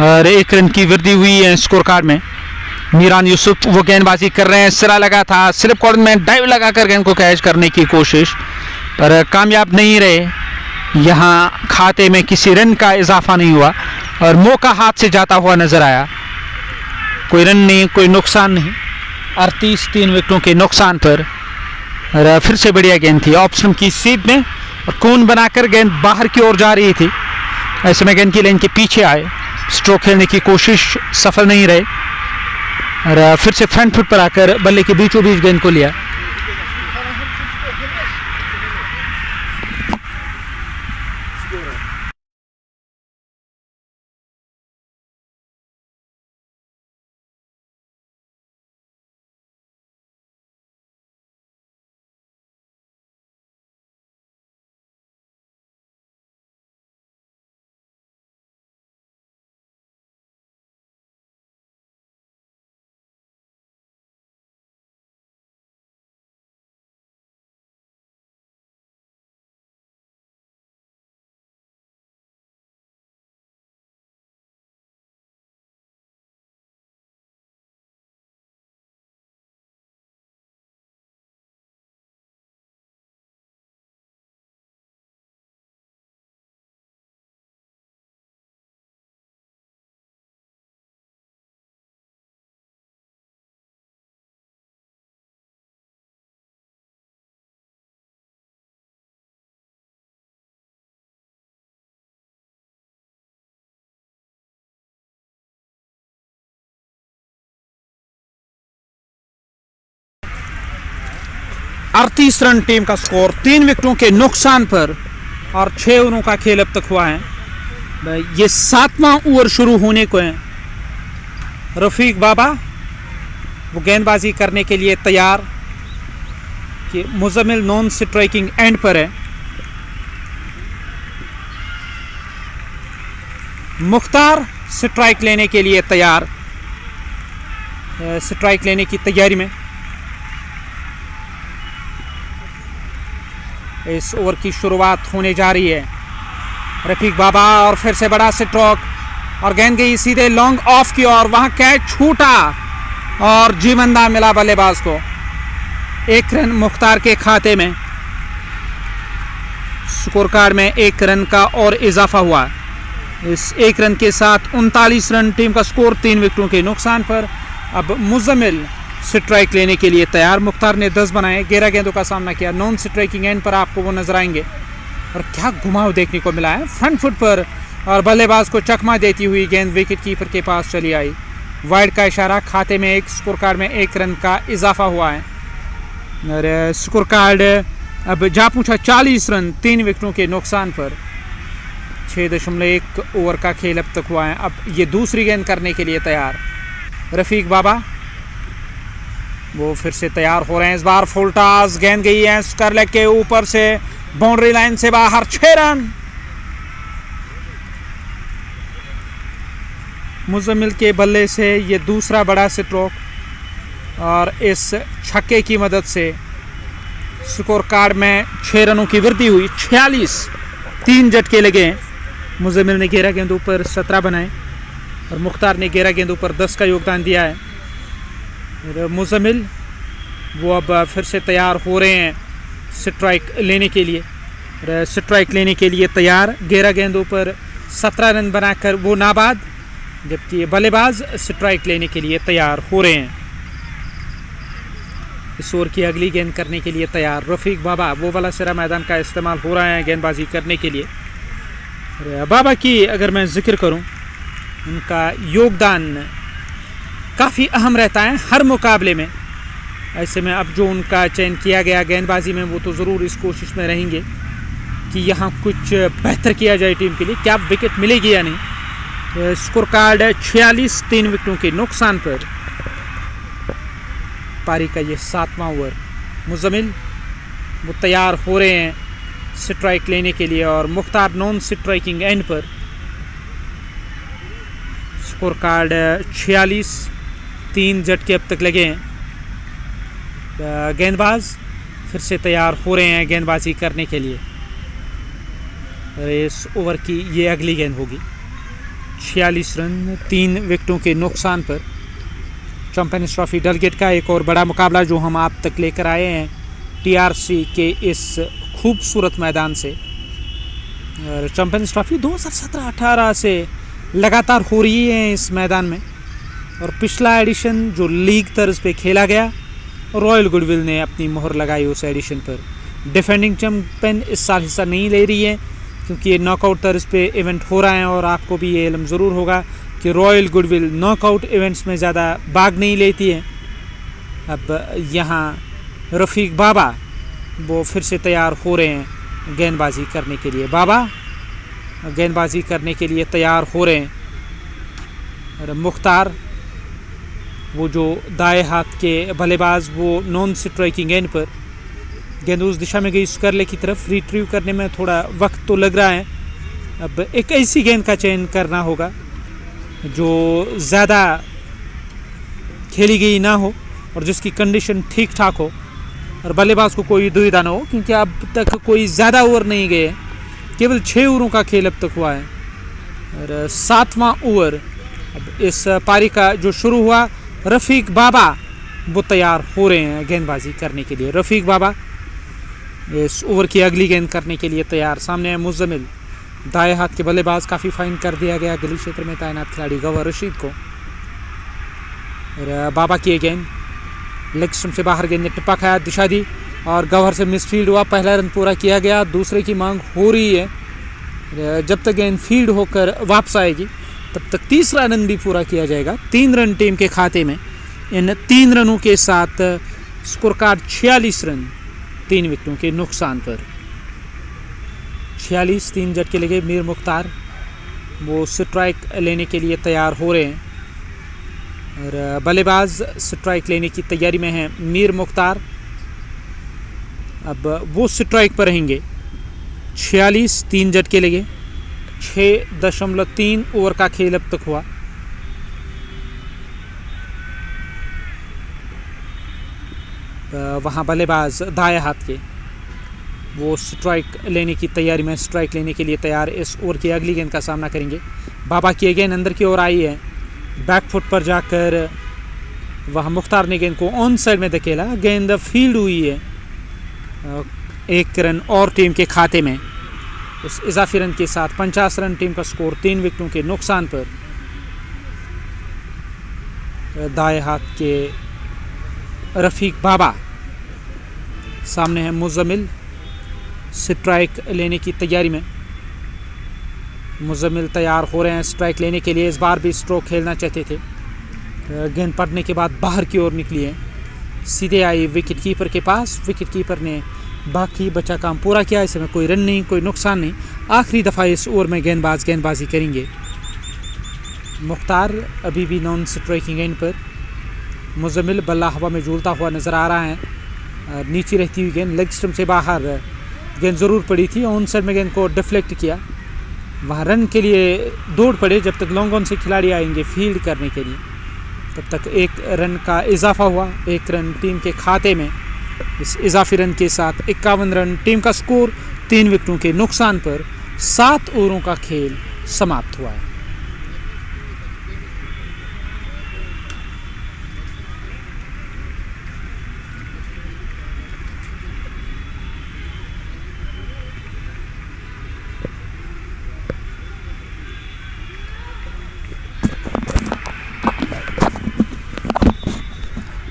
और 1 रन की वृद्धि हुई है स्कोर कार्ड में। मीरान यूसुफ वो गेंदबाजी कर रहे हैं, सिरा लगा था, स्लिप कॉर्नर में डाइव लगाकर गेंद को कैच करने की कोशिश पर कामयाब नहीं रहे। यहाँ खाते में किसी रन का इजाफा नहीं हुआ और मौका हाथ से जाता हुआ नजर आया। कोई रन नहीं, कोई नुकसान नहीं। 38 3 विकेटों के नुकसान पर। और फिर से बढ़िया गेंद थी ऑप्शन की सीध में और कोन बनाकर गेंद बाहर की ओर जा रही थी। ऐसे में गेंद की लाइन के पीछे आए, स्ट्रोक खेलने की कोशिश सफल नहीं रहे और फिर से फ्रंट फुट पर आकर बल्ले के बीचों बीच गेंद को लिया। अड़तीस रन टीम का स्कोर 3 विकेटों के नुकसान पर और 6 ओवरों का खेल अब तक हुआ है। ये 7वां ओवर शुरू होने को है। रफीक बाबा वो गेंदबाजी करने के लिए तैयार कि मुजम्मिल नॉन स्ट्राइकिंग एंड पर है। मुख्तार स्ट्राइक लेने के लिए तैयार, स्ट्राइक लेने की तैयारी में। इस ओवर की शुरुआत होने जा रही है। रफीक बाबा और फिर से बड़ा स्ट्रोक और गेंद गई सीधे लॉन्ग ऑफ की ओर, वहां कैच छूटा और जीवनदान मिला बल्लेबाज को। 1 रन मुख्तार के खाते में। स्कोर कार्ड में 1 रन का और इजाफा हुआ। इस 1 रन के साथ 39 रन टीम का स्कोर 3 विकेटों के नुकसान पर। अब मुजम्मिल स्ट्राइक लेने के लिए तैयार। मुख्तार ने 10 बनाए, 11 गेंदों का सामना किया। नॉन स्ट्राइकिंग एंड पर आपको वो नजर आएंगे और क्या घुमाव देखने को मिला है फ्रंट फुट पर और बल्लेबाज को चकमा देती हुई गेंद विकेट कीपर के पास चली आई। वाइड का इशारा, खाते में 1, स्कोर कार्ड में 1 रन का इजाफा हुआ है और स्कोर कार्ड अब जा पूछा 40 रन 3 विकेटों के नुकसान पर। 6.1 ओवर का खेल अब तक हुआ है। अब ये दूसरी गेंद करने के लिए तैयार। रफीक बाबा वो फिर से तैयार हो रहे हैं। इस बार फुल टॉस, गेंद गई है स्क्वायर लेग के ऊपर से बाउंड्री लाइन से बाहर। 6 रन। मुजम्मिल के बल्ले से ये दूसरा बड़ा स्ट्रोक और इस छक्के की मदद से स्कोर कार्ड में 6 रनों की वृद्धि हुई। 46 3 झटके लगे। मुजम्मिल ने 11 गेंदों पर 17 बनाए और मुख्तार ने 11 गेंदों पर 10 का योगदान दिया है। मुजम्मिल वो अब फिर से तैयार हो रहे हैं स्ट्राइक लेने के लिए। स्ट्राइक लेने के लिए तैयार। 11 गेंदों पर 17 रन बनाकर वो नाबाद, जबकि बल्लेबाज स्ट्राइक लेने के लिए तैयार हो रहे हैं। इस ओवर की अगली गेंद करने के लिए तैयार। रफीक बाबा वो वाला सिरा मैदान का इस्तेमाल हो रहा है गेंदबाजी करने के लिए। बाबा की अगर मैं जिक्र करूं, उनका योगदान काफ़ी अहम रहता है हर मुकाबले में। ऐसे में अब जो उनका चयन किया गया गेंदबाजी में, वो तो ज़रूर इस कोशिश में रहेंगे कि यहाँ कुछ बेहतर किया जाए टीम के लिए। क्या विकेट मिलेगी या नहीं। स्कोर कार्ड 46 3 विकेटों के नुकसान पर। पारी का ये 7वां ओवर। मुजम्मिल वो तैयार हो रहे हैं स्ट्राइक लेने के लिए और मुख्तार नॉन स्ट्राइकिंग एंड पर। स्कोर कार्ड 46, 3 झटके अब तक लगे हैं। गेंदबाज फिर से तैयार हो रहे हैं गेंदबाजी करने के लिए। इस ओवर की ये अगली गेंद होगी। 46 रन 3 विकेटों के नुकसान पर। चैंपियंस ट्रॉफी डेलीगेट का एक और बड़ा मुकाबला जो हम आप तक लेकर आए हैं टीआरसी के इस खूबसूरत मैदान से। और चैंपियंस ट्रॉफी 2017-18 से लगातार हो रही है इस मैदान में। और पिछला एडिशन जो लीग तर्ज पे खेला गया, रॉयल गुडविल ने अपनी मोहर लगाई उस एडिशन पर। डिफेंडिंग चैंपियन इस साल हिस्सा नहीं ले रही है क्योंकि ये नॉकआउट तर्ज पे इवेंट हो रहा है। और आपको भी ये इल्म ज़रूर होगा कि रॉयल गुडविल नॉकआउट इवेंट्स में ज़्यादा भाग नहीं लेती है। अब यहाँ रफ़ीक बाबा वो फिर से तैयार हो रहे हैं गेंदबाजी करने के लिए। बाबा गेंदबाजी करने के लिए तैयार हो रहे हैं। और मुख्तार वो जो दाएं हाथ के बल्लेबाज वो नॉन स्ट्राइकिंग एंड पर। गेंद उस दिशा में गई स्करले की तरफ। रिट्रीव करने में थोड़ा वक्त तो लग रहा है। अब एक ऐसी गेंद का चयन करना होगा जो ज़्यादा खेली गई ना हो और जिसकी कंडीशन ठीक ठाक हो और बल्लेबाज को कोई दुविधा ना हो, क्योंकि अब तक कोई ज़्यादा ओवर नहीं गए, केवल 6 ओवरों का खेल अब तक हुआ है। और 7वां ओवर अब इस पारी का जो शुरू हुआ। रफ़ीक बाबा वो तैयार हो रहे हैं गेंदबाजी करने के लिए। रफ़ीक बाबा इस ओवर की अगली गेंद करने के लिए तैयार। सामने है मुज़म्मिल, दाएं हाथ के बल्लेबाज। काफ़ी फाइन कर दिया गया गली क्षेत्र में तैनात खिलाड़ी गवर रशीद को। और बाबा की गेंद लेग स्टंप से बाहर, गेंद ने टिप्पा खाया, दिशा दी और गवर से मिसफील्ड हुआ। पहला रन पूरा किया गया, दूसरे की मांग हो रही है। जब तक गेंद फील्ड होकर वापस आएगी तब तक तीसरा रन भी पूरा किया जाएगा। 3 रन टीम के खाते में। इन 3 रनों के साथ स्कोर कार्ड 46 रन 3 विकेटों के नुकसान पर। 46, 3 झटके लगे। मीर मुख्तार वो स्ट्राइक लेने के लिए तैयार हो रहे हैं और बल्लेबाज स्ट्राइक लेने की तैयारी में है मीर मुख्तार। अब वो स्ट्राइक पर रहेंगे। 46, 3 झटके लगे। 6.3 ओवर का खेल अब तक हुआ। वहाँ बल्लेबाज दाएं हाथ के वो स्ट्राइक लेने की तैयारी में, स्ट्राइक लेने के लिए तैयार। इस ओवर की अगली गेंद का सामना करेंगे। बाबा की गेंद अंदर की ओर आई है, बैक फुट पर जाकर वहाँ मुख्तार ने गेंद को ऑन साइड में धकेला। गेंद फील्ड हुई है। 1 रन और टीम के खाते में। इस इजाफी रन के साथ 50 रन टीम का स्कोर 3 विकेटों के नुकसान पर। दाएं हाथ के रफ़ीक बाबा, सामने है मुज़म्मिल स्ट्राइक लेने की तैयारी में। मुज़म्मिल तैयार हो रहे हैं स्ट्राइक लेने के लिए। इस बार भी स्ट्रोक खेलना चाहते थे। गेंद पड़ने के बाद बाहर की ओर निकली है, सीधे आई विकेट कीपर के पास। विकेट कीपर ने बाकी बचा काम पूरा किया। इसमें कोई रन नहीं, कोई नुकसान नहीं। आखिरी दफ़ा इस ओवर में गेंदबाजी करेंगे। मुख्तार अभी भी नॉन स्ट्राइकिंग एंड पर। मुज़म्मिल बल्ला हवा में झूलता हुआ नज़र आ रहा है। नीचे रहती हुई गेंद लेग स्टंप से बाहर गेंद ज़रूर पड़ी थी। ऑन साइड में गेंद को डिफ्लेक्ट किया। वहाँ रन के लिए दौड़ पड़े। जब तक लॉन्ग ऑन से खिलाड़ी आएंगे फील्ड करने के लिए तब तक 1 रन का इजाफा हुआ। 1 रन टीम के खाते में। इस इजाफी रन के साथ 51 रन टीम का स्कोर 3 विकेटों के नुकसान पर। 7 ओवरों का खेल समाप्त हुआ है।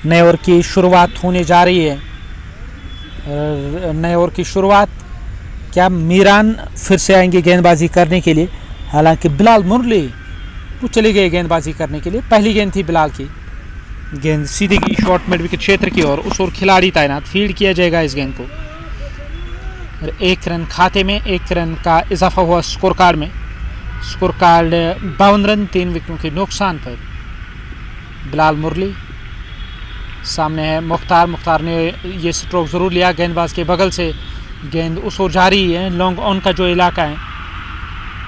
नए ओवर की शुरुआत होने जा रही है। नए ओवर की शुरुआत क्या मीरान फिर से आएंगे गेंदबाजी करने के लिए। हालांकि बिलाल मुरली वो चले गए गेंदबाजी करने के लिए। पहली गेंद थी बिलाल की। गेंद सीधी गई शॉर्ट मिड विकेट क्षेत्र की ओर। उस ओर खिलाड़ी तैनात, फील्ड किया जाएगा इस गेंद को। 1 रन खाते में। 1 रन का इजाफा हुआ स्कोर कार्ड में। स्कोर कार्ड 52 रन 3 विकेटों के नुकसान पर। बिलाल मुरली, सामने है मुख्तार। मुख्तार ने ये स्ट्रोक ज़रूर लिया। गेंदबाज के बगल से गेंद उस ओर जा रही है, लॉन्ग ऑन का जो इलाका है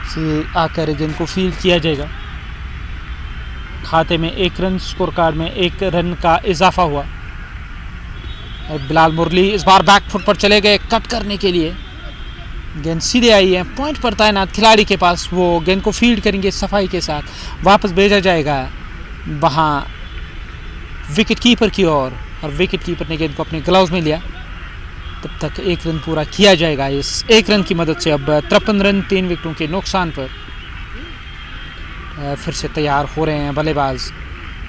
से आकर गेंद को फील्ड किया जाएगा। खाते में 1 रन, स्कोर कार्ड में 1 रन का इजाफा हुआ। बिलाल मुरली इस बार बैक फुट पर चले गए कट करने के लिए, गेंद सीधे आई है पॉइंट पर तैनात खिलाड़ी के पास, वो गेंद को फील्ड करेंगे सफाई के साथ, वापस भेजा जाएगा वहाँ विकेट कीपर की ओर और विकेट कीपर ने गेंद को अपने ग्लव्स में लिया। तब तक 1 रन पूरा किया जाएगा। इस 1 रन की मदद से अब 53 रन 3 विकेटों के नुकसान पर फिर से तैयार हो रहे हैं बल्लेबाज।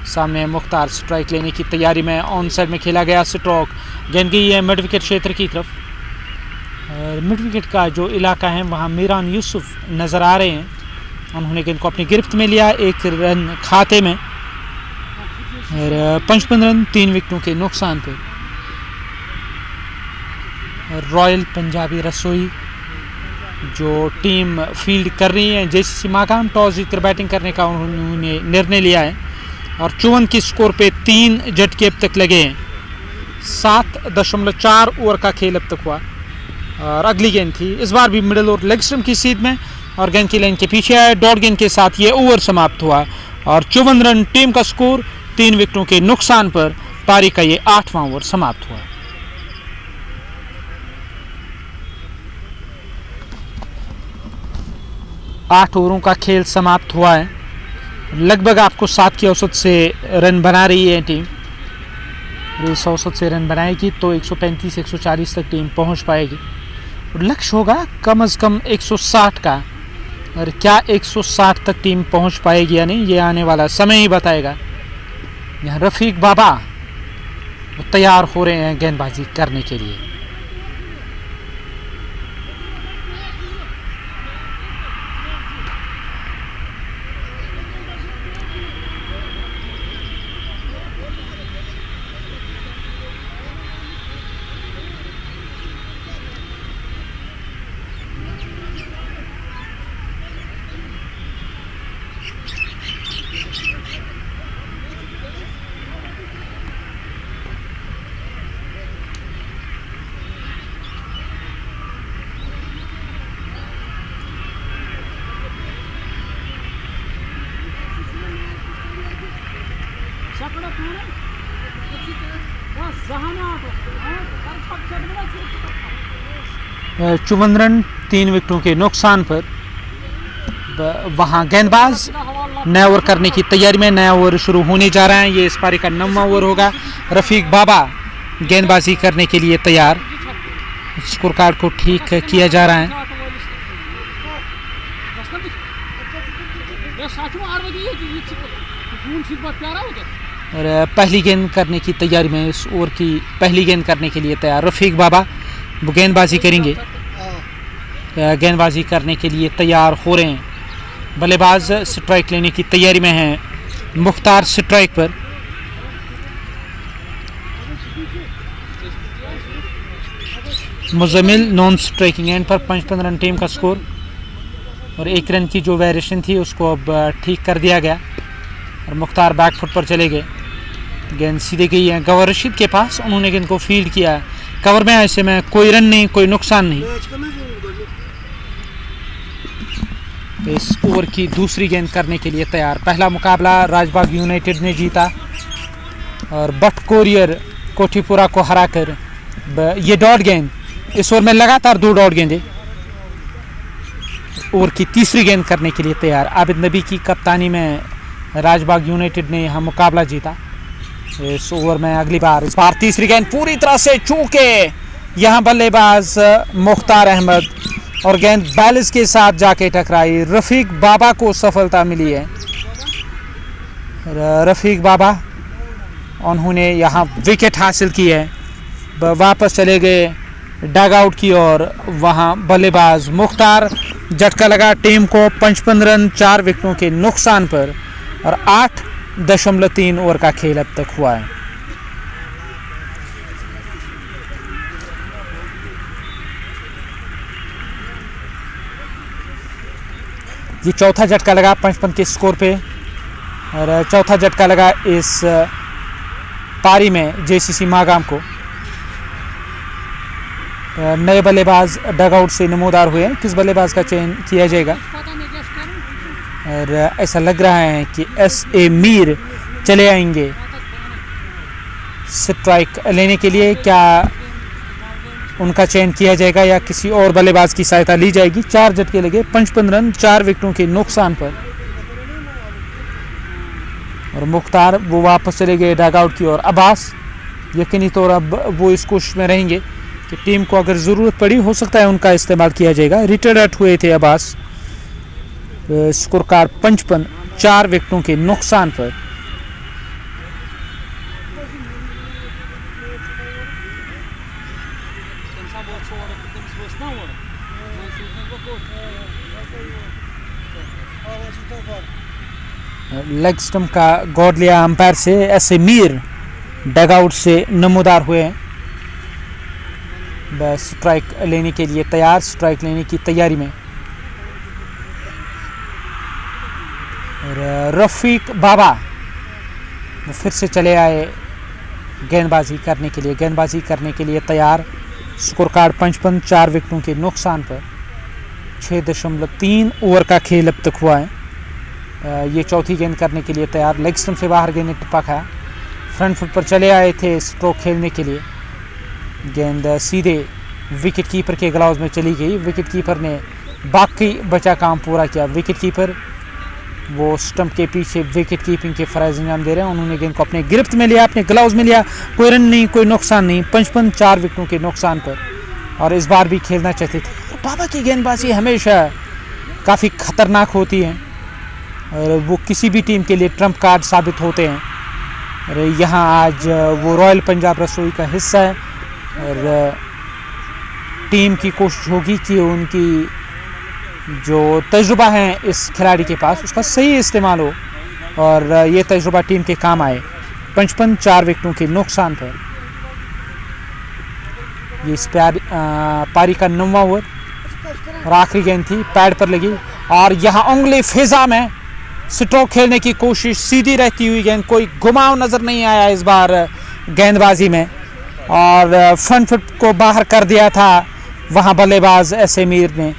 सामने मुख्तार स्ट्राइक लेने की तैयारी में, ऑन साइड में खेला गया स्ट्रोक, गेंद गई है मिड विकेट क्षेत्र की तरफ। मिड विकेट का जो इलाका है वहाँ मीरान यूसुफ नज़र आ रहे हैं, उन्होंने गेंद को अपनी गिरफ्त में लिया। 1 रन खाते में और 55 रन 3 विकेटों के नुकसान पर रॉयल पंजाबी रसोई जो टीम फील्ड कर रही है जेसीसी माकाम, टॉस जीतकर बैटिंग करने का उन्होंने निर्णय लिया है और 54 की स्कोर पे 3 झटके अब तक लगे हैं। 7.4 ओवर का खेल अब तक हुआ और अगली गेंद थी इस बार भी मिडिल और लेग स्टंप की सीध में और गेंद की लाइन के पीछे आया। डॉट गेंद के साथ ये ओवर समाप्त हुआ और 54 रन टीम का स्कोर 3 विकेटों के नुकसान पर पारी का ये 8वां ओवर समाप्त हुआ। आठ ओवरों का खेल समाप्त हुआ है। लगभग आपको 7 की औसत से रन बना रही है टीम। इस औसत से रन बनाएगी तो 135-140 तक टीम पहुंच पाएगी और लक्ष्य होगा कम से कम 160 का। और क्या 160 तक टीम पहुंच पाएगी या नहीं, ये आने वाला समय ही बताएगा। यहाँ रफीक बाबा तैयार हो रहे हैं गेंदबाजी करने के लिए। चौवन रन 3 विकेटों के नुकसान पर वहां गेंदबाज नया ओवर करने की तैयारी में। नया ओवर शुरू होने जा रहा है, ये इस पारी का 9वां ओवर होगा। रफीक बाबा गेंदबाजी करने के लिए तैयार। स्कोर कार्ड को ठीक किया जा रहा है। और पहली गेंद करने की तैयारी में, इस ओवर की पहली गेंद करने के लिए तैयार रफीक बाबा वो गेंदबाजी करेंगे। गेंदबाजी करने के लिए तैयार हो रहे हैं। बल्लेबाज स्ट्राइक लेने की तैयारी में है। मुख्तार स्ट्राइक पर। मुजम्मिल नॉन स्ट्राइकिंग एंड पर 55 रन टीम का स्कोर और 1 रन की जो वेरिएशन थी उसको अब ठीक कर दिया गया और मुख्तार बैक फुट पर चले गए। गेंद सीधे गई है गवर रशीद के पास, उन्होंने गेंद को फील्ड किया। कवर में ऐसे में कोई रन नहीं, कोई नुकसान नहीं। इस ओवर की दूसरी गेंद करने के लिए तैयार। पहला मुकाबला राजबाग यूनाइटेड ने जीता और बट कोरियर कोठीपुरा को हराकर ये डॉट गेंद, इस ओवर में लगातार 2 डॉट गेंदें। ओवर की तीसरी गेंद करने के लिए तैयार। आबिद नबी की कप्तानी में राजबाग यूनाइटेड ने यहाँ मुकाबला जीता। इस ओवर में अगली बार इस बार तीसरी गेंद पूरी तरह से चूके यहाँ बल्लेबाज मुख्तार अहमद और गेंद बैलेंस के साथ जाके टकराई। रफीक बाबा को सफलता मिली है। रफीक बाबा उन्होंने यहाँ विकेट हासिल की है। वापस चले गए डग आउट की ओर। वहाँ बल्लेबाज मुख्तार, झटका लगा टीम को 55 रन 4 विकेटों के नुकसान पर और 8.3 ओवर का खेल अब तक हुआ है। ये चौथा झटका लगा 55 के स्कोर पे और चौथा झटका लगा इस पारी में जेसीसी मागाम को। नए बल्लेबाज डगआउट से नमोदार हुए हैं। किस बल्लेबाज का चयन किया जाएगा? और ऐसा लग रहा है कि एस.ए. मीर चले आएंगे स्ट्राइक लेने के लिए। क्या उनका चयन किया जाएगा या किसी और बल्लेबाज की सहायता ली जाएगी? 4 झटके लगे, 55 रन 4 विकेटों के नुकसान पर। और मुख्तार वो वापस चले गए डगआउट की ओर। अब्बास यकीनी तौर अब वो इस कोशिश में रहेंगे कि टीम को अगर ज़रूरत पड़ी हो सकता है उनका इस्तेमाल किया जाएगा। रिटायर्ड हुए थे अब्बास। स्कोर कार्ड 55 4 विकेटों के नुकसान पर। लेग स्टंप का गॉड लिया अंपायर से। एस.ए. मीर डगआउट से नमोदार हुए हैं। स्ट्राइक लेने के लिए तैयार, स्ट्राइक लेने की तैयारी में। और रफीक बाबा वो फिर से चले आए गेंदबाजी करने के लिए, गेंदबाजी करने के लिए तैयार। स्कोर कार्ड 55 4 विकेटों के नुकसान पर। 6.3 ओवर का खेल अब तक हुआ है। ये चौथी गेंद करने के लिए तैयार। लेग स्टंप से बाहर गेंद ने टिप्पा खाया। फ्रंट फुट पर चले आए थे स्ट्रोक खेलने के लिए। गेंद सीधे विकेट कीपर के ग्लव्स में चली गई। विकेट कीपर ने बाकी बचा काम पूरा किया। विकेट कीपर वो स्टंप के पीछे विकेट कीपिंग के फ़राइज़ अंजाम दे रहे हैं। उन्होंने गेंद को अपने गिरफ्त में लिया, अपने ग्लव्स में लिया। कोई रन नहीं, कोई नुकसान नहीं। 55 4 विकेटों के नुकसान पर। और इस बार भी खेलना चाहते थे। बाबा की गेंदबाजी हमेशा काफ़ी ख़तरनाक होती है और वो किसी भी टीम के लिए ट्रम्प कार्ड साबित होते हैं। और यहाँ आज वो रॉयल पंजाब रसोई का हिस्सा है और टीम की कोशिश होगी कि उनकी जो तजुर्बा है इस खिलाड़ी के पास उसका सही इस्तेमाल हो और ये तजुर्बा टीम के काम आए। 55 4 विकेटों के नुकसान पर। ये इस पारी का 9वां ओवर और आखिरी गेंद थी, पैड पर लगी और यहाँ उंगली फिजा में स्ट्रोक खेलने की कोशिश। सीधी रहती हुई गेंद, कोई घुमाव नज़र नहीं आया इस बार गेंदबाजी में और फ्रंट फुट को बाहर कर दिया था वहाँ बल्लेबाज एस.ए. मीर ने।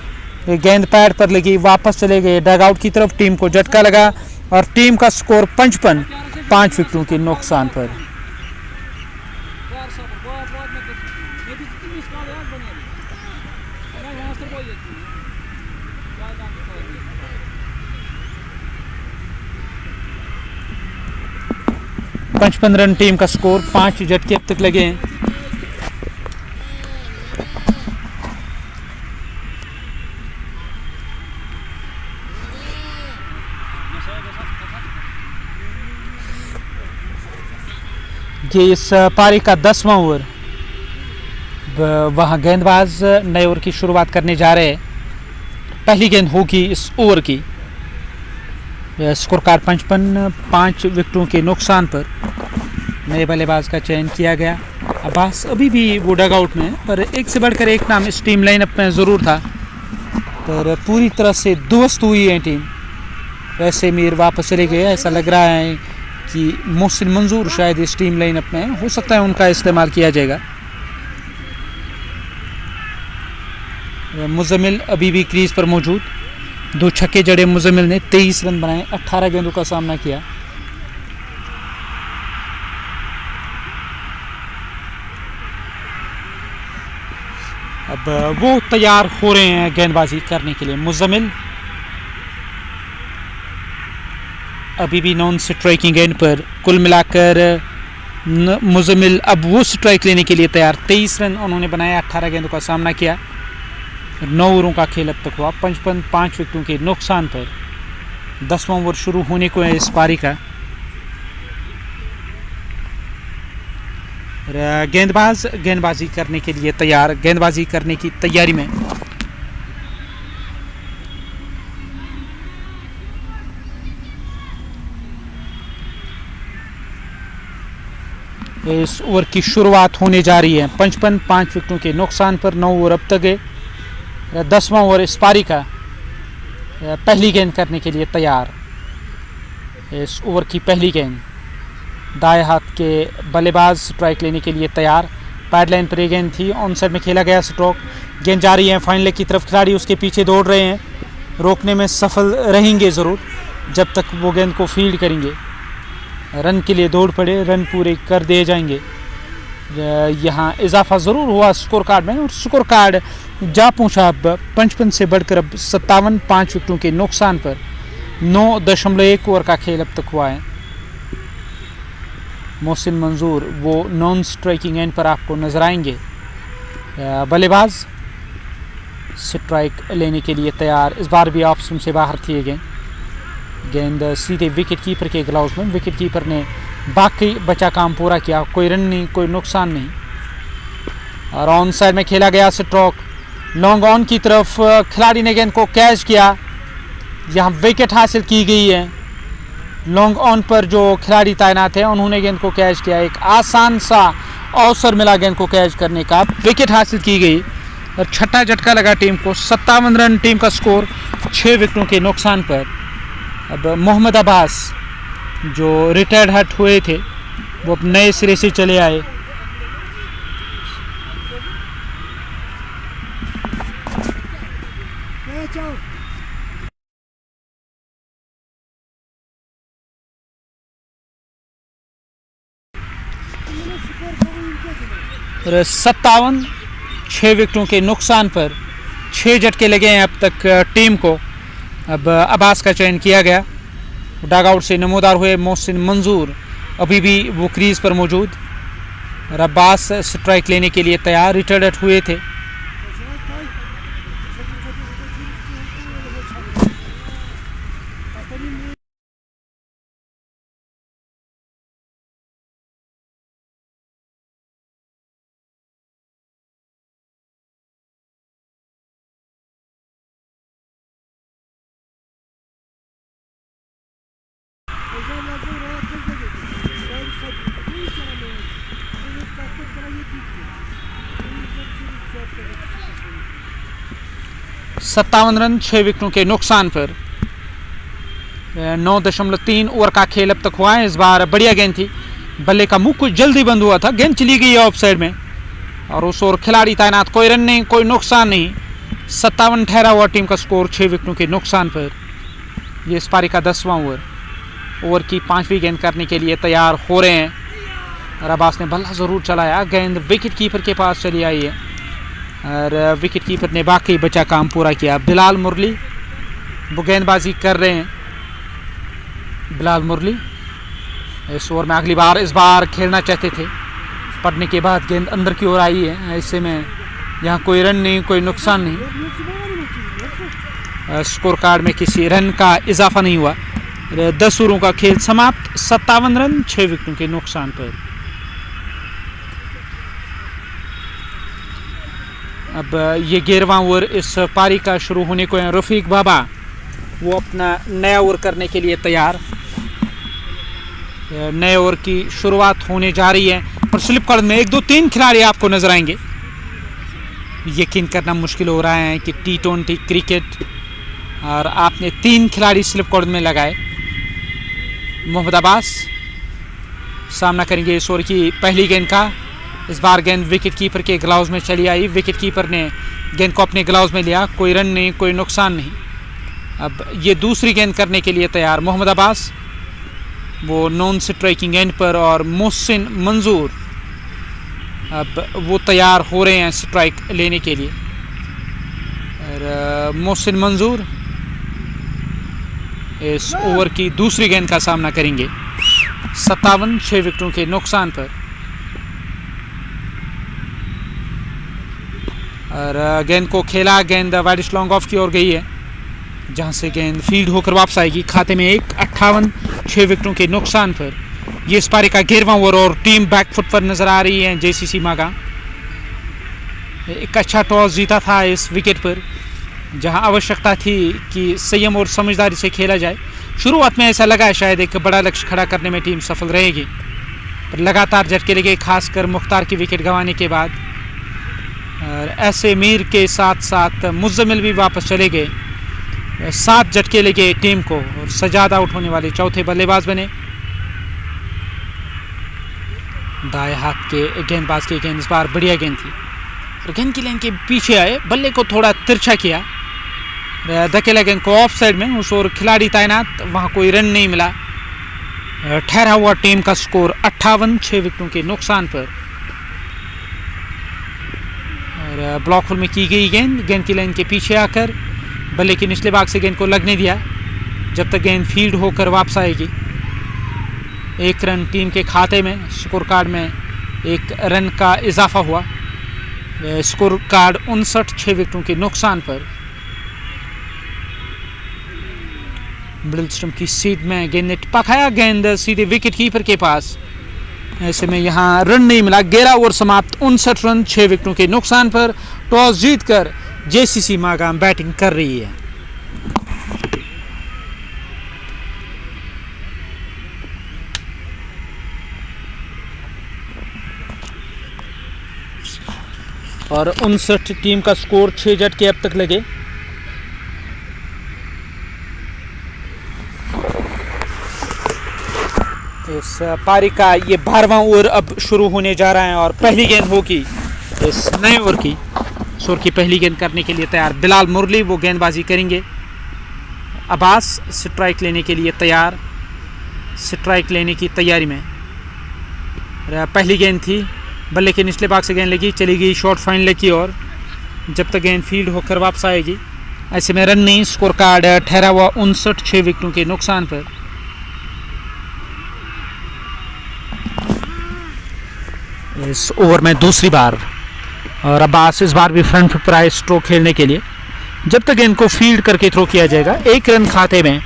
गेंद पैड पर लगी, वापस चले गए डगआउट की तरफ। टीम को झटका लगा और टीम का स्कोर 55 5 विकेटों के नुकसान पर। पचपन रन टीम का स्कोर। 5 झटके अब तक लगे हैं। ये इस पारी का 10वां ओवर। वहाँ गेंदबाज नए ओवर की शुरुआत करने जा रहे हैं। पहली गेंद होगी इस ओवर की। स्कोर कार्ड 55 5 विकेटों के नुकसान पर। नए बल्लेबाज का चयन किया गया। अब्बास अभी भी वो डगआउट में है पर एक से बढ़कर एक नाम इस टीम लाइनअप में ज़रूर था पर पूरी तरह से दुरुस्त हुई है टीम। एस.ए. मीर वापस चले गए। ऐसा लग रहा है कि मोहसिन मंजूर शायद इस टीम लाइनअप में हो सकता है उनका इस्तेमाल किया जाएगा। मुजम्मिल अभी भी क्रीज पर मौजूद। 2 छक्के जड़े मुजम्मिल ने, 23 रन बनाए, 18 गेंदों का सामना किया। अब वो तैयार हो रहे हैं गेंदबाजी करने के लिए। मुजम्मिल अभी भी नॉन स्ट्राइकिंग एंड पर। कुल मिलाकर मुजम्मिल अब वो स्ट्राइक लेने के लिए तैयार। 23 रन उन्होंने बनाया, 18 गेंदों का सामना किया। 9 ओवरों का खेल अब तक हुआ। 55 5 विकेटों के नुकसान पर। 10वां ओवर शुरू होने को है इस पारी का। गेंदबाज गेंदबाजी करने के लिए तैयार, गेंदबाजी करने की तैयारी में। इस ओवर की शुरुआत होने जा रही है। 55 5 विकेटों के नुकसान पर 9 ओवर अब तक है। 10वां ओवर इस पारी का। पहली गेंद करने के लिए तैयार। इस ओवर की पहली गेंद। दाएं हाथ के बल्लेबाज स्ट्राइक लेने के लिए तैयार। पैड लाइन पर ये गेंद थी, ऑन साइड में खेला गया स्ट्रोक, गेंद जा रही है फाइनल लेग की तरफ, खिलाड़ी उसके पीछे दौड़ रहे हैं, रोकने में सफल रहेंगे ज़रूर जब तक वो गेंद को फील्ड करेंगे। रन के लिए दौड़ पड़े, रन पूरे कर दिए जाएंगे। यहाँ इजाफा ज़रूर हुआ स्कोर कार्ड में और स्कोर कार्ड जा पहुँचा अब 55 से बढ़कर अब 57, 5 विकेटों के नुकसान पर 9.1 ओवर का खेल अब तक हुआ है। मोहसिन मंजूर वो नॉन स्ट्राइकिंग एंड पर आपको नजर आएंगे। बल्लेबाज स्ट्राइक लेने के लिए तैयार, इस बार भी ऑप्शन से बाहर थी गेंद सीधे विकेट कीपर के ग्लव्स में। विकेट कीपर ने बाकी बचा काम पूरा किया, कोई रन नहीं, कोई नुकसान नहीं। और ऑन साइड में खेला गया स्ट्रोक, लॉन्ग ऑन की तरफ खिलाड़ी ने गेंद को कैच किया, यहाँ विकेट हासिल की गई है। लॉन्ग ऑन पर जो खिलाड़ी तैनात है उन्होंने गेंद को कैच किया, एक आसान सा अवसर मिला गेंद को कैच करने का, विकेट हासिल की गई और छठा झटका लगा टीम को। 57 रन टीम का स्कोर 6 विकेटों के नुकसान पर। अब मोहम्मद अब्बास जो रिटायर्ड हट हुए थे वो अब नए सिरे से चले आए। और 57, 6 विकेटों के नुकसान पर 6 झटके लगे हैं अब तक टीम को। अब अब्बास का चयन किया गया, डग आउट से नमोदार हुए मोहसिन मंजूर, अभी भी वो क्रीज पर मौजूद। और अब्बास स्ट्राइक लेने के लिए तैयार, रिटायर्ड हुए थे। सत्तावन रन 6 विकेटों के नुकसान पर 9.3 ओवर का खेल अब तक हुआ है। इस बार बढ़िया गेंद थी, बल्ले का मुंह कुछ जल्दी बंद हुआ था, गेंद चली गई ऑफ साइड में और उस ओर खिलाड़ी तैनात, कोई रन नहीं, कोई नुकसान नहीं। 57 ठहरा हुआ टीम का स्कोर 6 विकेटों के नुकसान पर। ये इस पारी का 10वां ओवर की 5वीं गेंद करने के लिए तैयार हो रहे हैं। और अब्बास ने बल्ला ज़रूर चलाया, गेंद विकेट कीपर के पास चली आई है और विकेट कीपर ने बाकी बचा काम पूरा किया। बिलाल मुरली वो गेंदबाजी कर रहे हैं। बिलाल मुरली इस ओवर में अगली बार इस बार खेलना चाहते थे, पड़ने के बाद गेंद अंदर की ओर आई है, ऐसे में यहाँ कोई रन नहीं, कोई नुकसान नहीं। स्कोर कार्ड में किसी रन का इजाफा नहीं हुआ। 10 ओवरों का खेल समाप्त, 57 रन 6 विकेटों के नुकसान पर। अब ये 11वां ओवर इस पारी का शुरू होने को है। रफीक बाबा वो अपना नया ओवर करने के लिए तैयार, नए ओवर की शुरुआत होने जा रही है। और स्लिप कॉर्ड में 1, 2, 3 खिलाड़ी आपको नजर आएंगे। यकीन करना मुश्किल हो रहा है कि T20 क्रिकेट और आपने 3 खिलाड़ी स्लिप कॉर्ड में लगाए। मोहम्मद अब्बास सामना करेंगे इस ओवर की पहली गेंद का। इस बार गेंद विकेट कीपर के ग्लव्स में चली आई, विकेट कीपर ने गेंद को अपने ग्लव्स में लिया, कोई रन नहीं, कोई नुकसान नहीं। अब ये दूसरी गेंद करने के लिए तैयार मोहम्मद अब्बास, वो नॉन स्ट्राइकिंग एंड पर, और मोहसिन मंजूर अब वो तैयार हो रहे हैं स्ट्राइक लेने के लिए। और मोहसिन मंजूर इस ओवर की दूसरी गेंद का सामना करेंगे 57, 6 विकेटों के नुकसान पर। और गेंद को खेला, गेंद वाइडिश लॉन्ग ऑफ की ओर गई है, जहां से गेंद फील्ड होकर वापस आएगी। खाते में 58, 6 विकेटों के नुकसान पर। ये इस पारी का 11वां ओवर और टीम बैकफुट पर नजर आ रही है। JCC मागा एक अच्छा टॉस जीता था इस विकेट पर, जहां आवश्यकता थी कि संयम और समझदारी से खेला जाए। शुरुआत में ऐसा लगा शायद एक बड़ा लक्ष्य खड़ा करने में टीम सफल रहेगी, पर लगातार झटके लगे, खासकर मुख्तार की विकेट गंवाने के बाद। और ऐसे मीर के साथ साथ मुज़्ज़मिल भी वापस चले गए। 7 झटके लगे टीम को और सजाद आउट होने वाले चौथे बल्लेबाज बने। दाएं हाथ के गेंदबाज की गेंद इस बार बढ़िया गेंद थी और गेंद की लाइन के पीछे आए, बल्ले को थोड़ा तिरछा किया, धकेला गेंद को ऑफ साइड में। उस ओर खिलाड़ी तैनात, वहाँ कोई रन नहीं मिला। ठहरा हुआ टीम का स्कोर 58, 6 विकेटों के नुकसान पर। और ब्लॉक होल में की गई गेंद की लाइन के पीछे आकर बल्ले के निचले भाग से गेंद को लगने दिया जब तक गेंद फील्ड होकर वापस आएगी। 1 रन टीम के खाते में, स्कोर कार्ड में 1 रन का इजाफा हुआ। स्कोर कार्ड 59, 6 विकेटों के नुकसान पर। मिडिल स्टंप की सीट में गेंद ने टिपा खाया, गेंद सीधे विकेट कीपर के पास। ऐसे में यहाँ रन नहीं मिला। 11 ओवर समाप्त, 59 रन 6 विकेटों के नुकसान पर। टॉस जीतकर जेसीसी मागाम बैटिंग कर रही है। और 59 टीम का स्कोर 6 झटके अब तक लगे। इस पारी का ये 12वां ओवर अब शुरू होने जा रहा है और पहली गेंद होगी इस नए ओवर की। इस ओवर की पहली गेंद करने के लिए तैयार बिलाल मुरली, वो गेंदबाजी करेंगे। अब्बास स्ट्राइक लेने के लिए तैयार, स्ट्राइक लेने की तैयारी में। पहली गेंद थी, बल्ले के निचले भाग से गेंद लगी, चली गई शॉर्ट फाइनल की ओर जब तक गेंद फील्ड होकर वापस आएगी। ऐसे में रन नहीं। स्कोर कार्ड ठहरा हुआ 59, 6 विकेटों के नुकसान पर। इस ओवर में दूसरी बार और अब्बास इस बार भी फ्रंट फुट पर आए स्ट्रोक खेलने के लिए जब तक गेंद को फील्ड करके थ्रो किया जाएगा। 1 रन खाते में,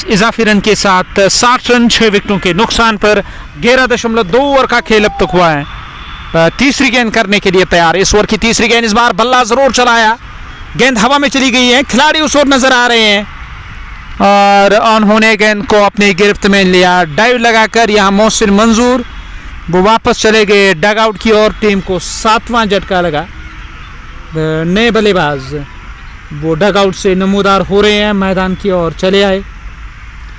इजाफी रन के साथ 60 रन 6 विकेटों के नुकसान पर। 11.2 ओवर का खेल अब तक हुआ है। तीसरी गेंद करने के लिए तैयार। इस ओवर की तीसरी गेंद, इस बार बल्ला जरूर चलाया, गेंद हवा में चली गई है, खिलाड़ी उस ओर नजर आ रहे हैं और उन्होंने गेंद को अपनी गिरफ्त में लिया। डाइव लगाकर यहाँ मोहसिन मंजूर वो वापस चले गए डग आउट की ओर। टीम को 7वां झटका लगा। नए बल्लेबाज वो डग आउट से नमूदार हो रहे हैं, मैदान की ओर चले आए।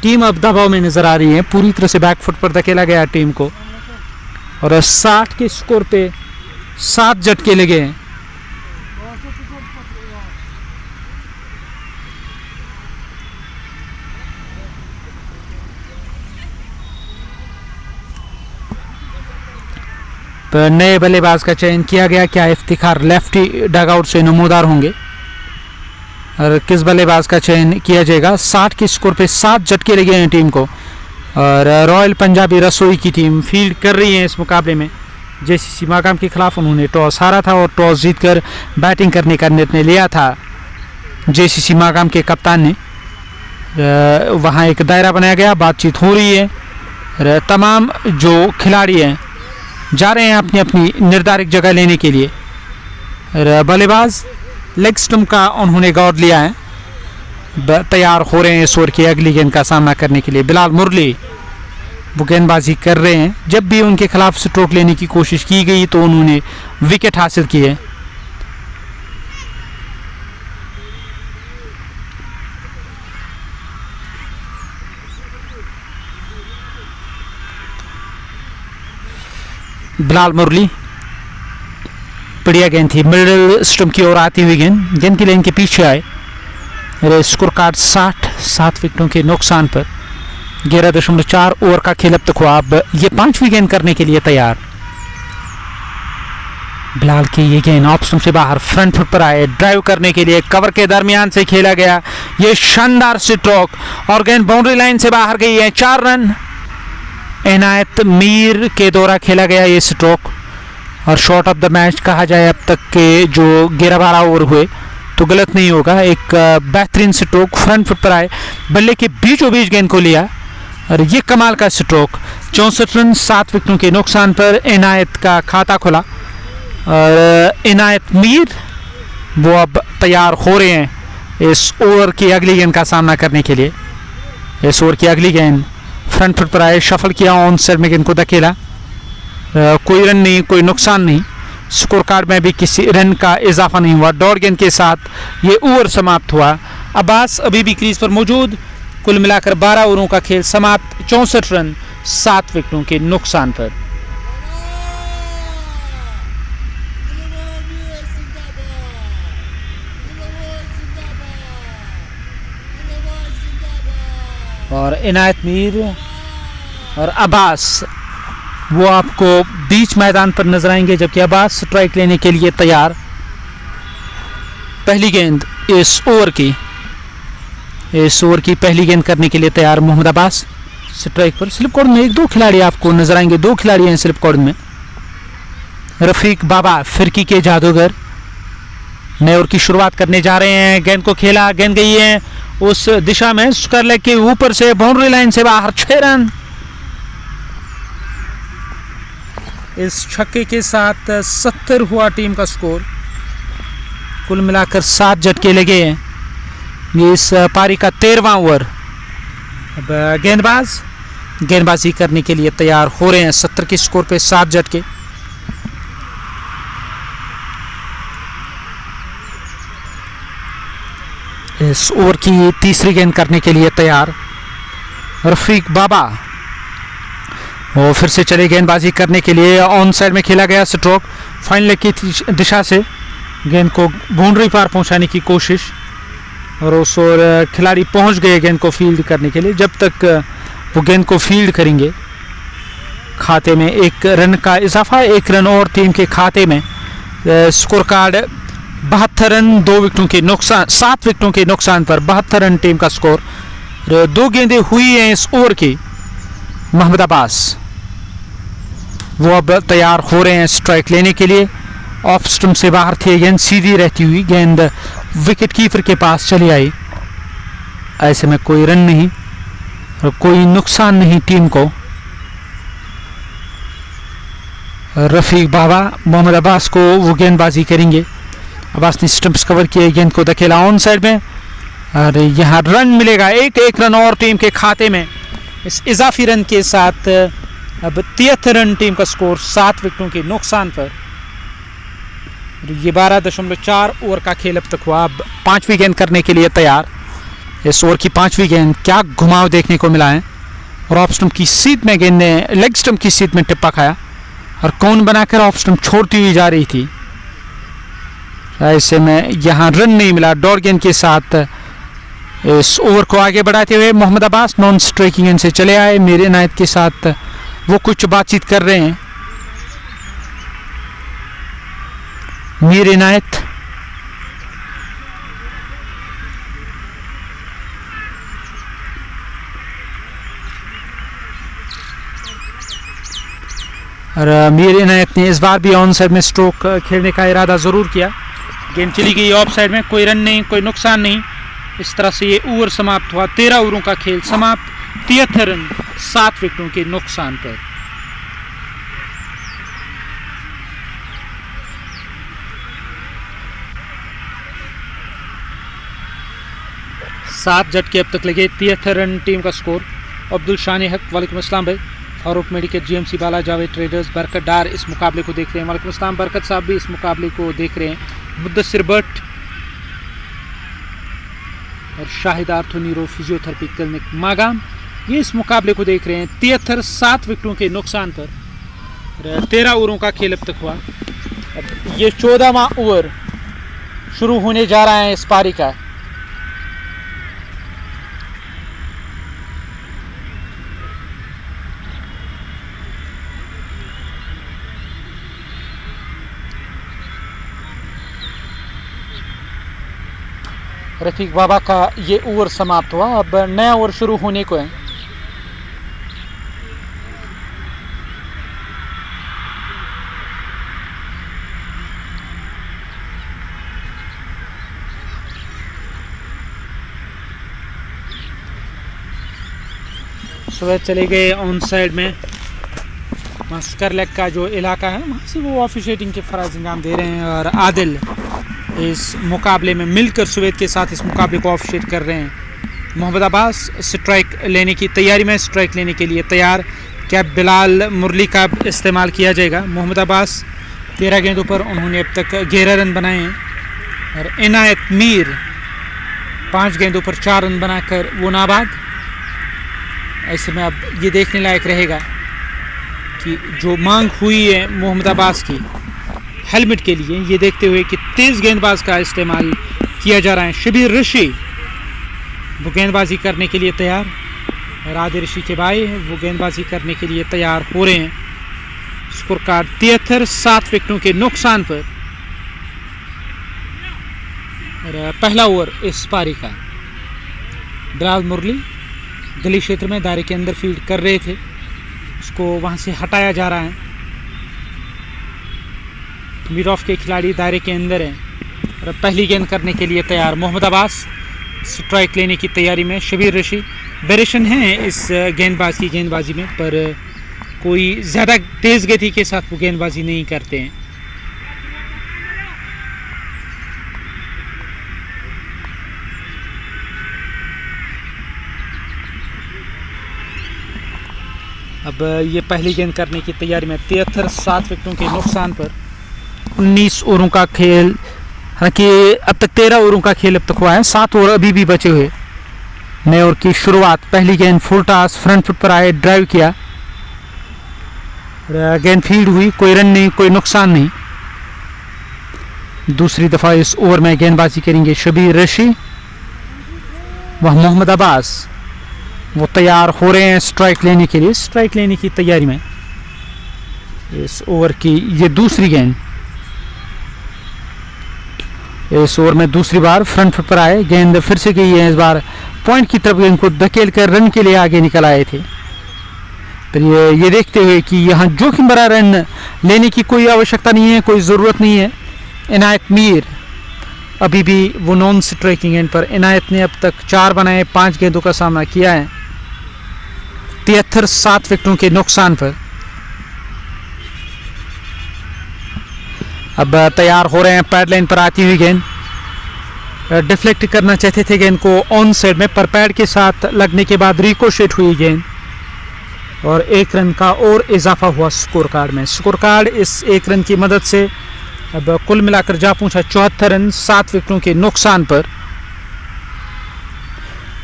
टीम अब दबाव में नजर आ रही है, पूरी तरह से बैक फुट पर धकेला गया टीम को और 60 के स्कोर पे 7 झटके लगे हैं। तो नए बल्लेबाज का चयन किया गया। क्या इफ्तिखार लेफ्टी डग आउट से नमूदार होंगे और किस बल्लेबाज का चयन किया जाएगा? 60 के स्कोर पे 7 झटके लगे हैं टीम को और रॉयल पंजाबी रसोई की टीम फील्ड कर रही है इस मुकाबले में। जेसीसी माकाम के खिलाफ उन्होंने टॉस हारा था और टॉस जीतकर बैटिंग करने का निर्णय लिया था जेसीसी माकाम के कप्तान ने। वहाँ एक दायरा बनाया गया, बातचीत हो रही है। तमाम जो खिलाड़ी हैं जा रहे हैं अपनी अपनी निर्धारित जगह लेने के लिए। बल्लेबाज लेग स्टंप का उन्होंने गौर लिया है, तैयार हो रहे हैं इस ओवर की अगली गेंद का सामना करने के लिए। बिलाल मुरली वो गेंदबाजी कर रहे हैं। जब भी उनके खिलाफ स्ट्रोक लेने की कोशिश की गई तो उन्होंने विकेट हासिल किए। बिलाल मुरली, बढ़िया गेंद थी, मिडिल स्टंप की ओर आती हुई गेंद की लाइन के पीछे आए। स्कोर कार्ड 7 विकेटों के नुकसान पर। 11.4 ओवर का खेल अब तक हुआ। अब ये 5वीं गेंद करने के लिए तैयार। बिलाल की ये गेंद ऑफ स्टंप से बाहर फ्रंट फुट पर आए, ड्राइव करने के लिए कवर के दरमियान से खेला गया ये शानदार स्ट्रोक और गेंद बाउंड्री लाइन से बाहर गई है। 4 रन। इनायत मीर के द्वारा खेला गया ये स्ट्रोक और शॉट ऑफ द मैच कहा जाए अब तक के जो 11-12 ओवर हुए तो गलत नहीं होगा। एक बेहतरीन स्ट्रोक, फ्रंट फुट पर आए, बल्ले के बीचों बीच गेंद को लिया और ये कमाल का स्ट्रोक। 64 रन 7 विकेटों के नुकसान पर इनायत का खाता खुला और इनायत मीर वो अब तैयार हो रहे हैं इस ओवर की अगली गेंद का सामना करने के लिए। इस ओवर की अगली गेंद फ्रंट फुट पर आए, शफल किया, ऑन साइड में गेंद को धकेला, कोई रन नहीं, कोई नुकसान नहीं। स्कोर कार्ड में भी किसी रन का इजाफा नहीं हुआ। डॉट गेंद के साथ ये ओवर समाप्त हुआ। अब्बास अभी भी क्रीज पर मौजूद। कुल मिलाकर 12 ओवरों का खेल समाप्त, 64 रन 7 विकेटों के नुकसान पर। और इनायत मीर और अब्बास वो आपको बीच मैदान पर नजर आएंगे, जबकि अब्बास स्ट्राइक लेने के लिए तैयार। पहली गेंद इस ओवर की पहली गेंद करने के लिए तैयार मोहम्मद अब्बास स्ट्राइक पर। स्लिप कॉर्ड में 1-2 खिलाड़ी आपको नजर आएंगे, 2 खिलाड़ी हैं स्लिप कॉर्ड में। रफीक बाबा फिरकी के जादूगर नए ओवर की शुरुआत करने जा रहे हैं। गेंद को खेला, गेंद गई है उस दिशा में, स्क्वायर लेग के ऊपर से बाउंड्री लाइन से बाहर, 6 रन। इस छक्के के साथ 70 हुआ टीम का स्कोर। कुल मिलाकर 7 झटके लगे हैं। ये इस पारी का 13वां ओवर। अब गेंदबाजी करने के लिए तैयार हो रहे हैं। 70 के स्कोर पे 7 झटके। इस ओवर की तीसरी गेंद करने के लिए तैयार रफीक बाबा। वो फिर से चले गेंदबाजी करने के लिए। ऑन साइड में खेला गया स्ट्रोक, फाइन लेग की दिशा से गेंद को बाउंड्री पार पहुंचाने की कोशिश, और उस ओर खिलाड़ी पहुंच गए गेंद को फील्ड करने के लिए। जब तक वो गेंद को फील्ड करेंगे, खाते में 1 रन का इजाफा, 1 रन और टीम के खाते में। स्कोर कार्ड 72 रन, 2 विकेटों के नुकसान, 7 विकेटों के नुकसान पर 72 रन टीम का स्कोर। 2 गेंदें हुई हैं इस ओवर की। मोहम्मद अब्बास वो अब तैयार हो रहे हैं स्ट्राइक लेने के लिए। ऑफ स्टंप से बाहर थी गेंद, सीधी रहती हुई गेंद विकेट कीपर के पास चली आई। ऐसे में कोई रन नहीं और कोई नुकसान नहीं टीम को। रफीक बाबा मोहम्मद अब्बास को वो गेंदबाजी करेंगे। अब्बास ने स्टंप्स कवर किए, गेंद को धकेला ऑन साइड में, और यहाँ रन मिलेगा। एक रन और टीम के खाते में। इस इजाफी रन के साथ अब 73 रन टीम का स्कोर, 7 विकेटों के नुकसान पर। ये 12.4 ओवर का खेल अब तक हुआ। अब 5वीं गेंद करने के लिए तैयार। इस ओवर की 5वीं गेंद, क्या घुमाव देखने को मिला है। और ऑफ स्टंप की सीध में गेंद ने लेग स्टंप की सीध में टिप्पा खाया और कौन बनाकर ऑफ स्टंप छोड़ती हुई जा रही थी। ऐसे में यहाँ रन नहीं मिला। डॉट गेंद के साथ इस ओवर को आगे बढ़ाते हुए Mohammad Abbas non striking end से चले आए। मीर इनायत के साथ वो कुछ बातचीत कर रहे हैं। मीर इनायत और मीर इनायत ने इस बार भी ऑन साइड में स्ट्रोक खेलने का इरादा जरूर किया। गेंद चली गई ऑफ साइड में, कोई रन नहीं, कोई नुकसान नहीं। इस तरह से ये ओवर समाप्त हुआ। 13 ओवरों का खेल समाप्त, 73 रन, 7 विकेटों के नुकसान पर। सात झटके अब तक लगे, 73 रन टीम का स्कोर। अब्दुल शानी हक, वालेकुम अस्सलाम भाई। फारूक मेडिकल, GMC बाला, जावेद ट्रेडर्स, बरकत डार इस मुकाबले को देख रहे हैं। वालेकुम अस्सलाम बरकत साहब भी इस मुकाबले को देख रहे हैं। मुद्दसिर भट्ट और शाहिद आर्थोनीरो फिजियोथेरेपी क्लिनिक मागाम, ये इस मुकाबले को देख रहे हैं। 73, 7 विकेटों के नुकसान पर 13 ओवरों का खेल अब तक हुआ। अब ये 14वां ओवर शुरू होने जा रहा है इस पारी का। रफीक बाबा का ये ओवर समाप्त हुआ। अब नया ओवर शुरू होने को है। सुबह चले गए ऑन साइड में, स्क्वायर लेग का जो इलाका है वहाँ से वो ऑफिशिएटिंग के फराज अंजाम दे रहे हैं। और आदिल इस मुकाबले में मिलकर सुवेद के साथ इस मुकाबले को ऑफिशिएट कर रहे हैं। मोहम्मद अब्बास स्ट्राइक लेने की तैयारी में, स्ट्राइक लेने के लिए तैयार। क्या बिलाल मुरली का इस्तेमाल किया जाएगा? मोहम्मद अब्बास 13 गेंदों पर उन्होंने अब तक 11 रन बनाए हैं। और इनायत मीर 5 गेंदों पर 4 रन बनाकर वो नाबाद। ऐसे में अब ये देखने लायक रहेगा कि जो मांग हुई है मोहम्मद अब्बास की हेलमेट के लिए, ये देखते हुए कि तेज़ गेंदबाज का इस्तेमाल किया जा रहा है। शबीर ऋषि वो गेंदबाजी करने के लिए तैयार। और आदिल रशीद के भाई वो गेंदबाजी करने के लिए तैयार हो रहे हैं। स्कोर कार्ड 73, 7 विकेटों के नुकसान पर। और पहला ओवर इस पारी का। बिलाल मुरली गली क्षेत्र में दायरे के अंदर फील्ड कर रहे थे, उसको वहां से हटाया जा रहा है। मिड ऑफ के खिलाड़ी दायरे के अंदर हैं और पहली गेंद करने के लिए तैयार। मोहम्मद अब्बास स्ट्राइक लेने की तैयारी में। शबीर रशीद वेरिएशन है इस गेंदबाज की गेंदबाजी में, पर कोई ज़्यादा तेज़ गति के साथ वो गेंदबाजी नहीं करते हैं। अब ये पहली गेंद करने की तैयारी में। 73, 7 विकेटों के नुकसान पर। 19 ओवरों का खेल, हालांकि अब तक 13 ओवरों का खेल अब तक हुआ है, 7 ओवर अभी भी बचे हुए। नए ओवर की शुरुआत। पहली गेंद फुल टॉस, फ्रंट फुट पर आए, ड्राइव किया, गेंद फील्ड हुई, कोई रन नहीं, कोई नुकसान नहीं। दूसरी दफा इस ओवर में गेंदबाजी करेंगे शबीर रशीद। वह मोहम्मद अब्बास वो तैयार हो रहे हैं स्ट्राइक लेने के लिए, स्ट्राइक लेने की तैयारी में। इस ओवर की ये दूसरी गेंद। इस ओवर में दूसरी बार फ्रंट फुट पर आए, गेंद फिर से गई है, इस बार पॉइंट की तरफ गेंद को धकेल कर रन के लिए आगे निकल आए थे। फिर ये देखते हुए कि यहाँ जोखिम भरा रन लेने की कोई आवश्यकता नहीं है, कोई ज़रूरत नहीं है। इनायत मीर अभी भी वो नॉन स्ट्राइकिंग एंड पर। इनायत ने अब तक 4 बनाए, 5 गेंदों का सामना किया है। 73, 7 विकेटों के नुकसान पर। अब तैयार हो रहे हैं पैड लाइन पर आती हुई गेंद। डिफ्लेक्ट करना चाहते थे गेंद को ऑन साइड में, पर पैड के साथ लगने के बाद रिकोशेट हुई गेंद और 1 रन का और इजाफा हुआ स्कोर कार्ड में। स्कोर कार्ड इस 1 रन की मदद से अब कुल मिलाकर जा पहुंचा 74 रन, 7 विकेटों के नुकसान पर।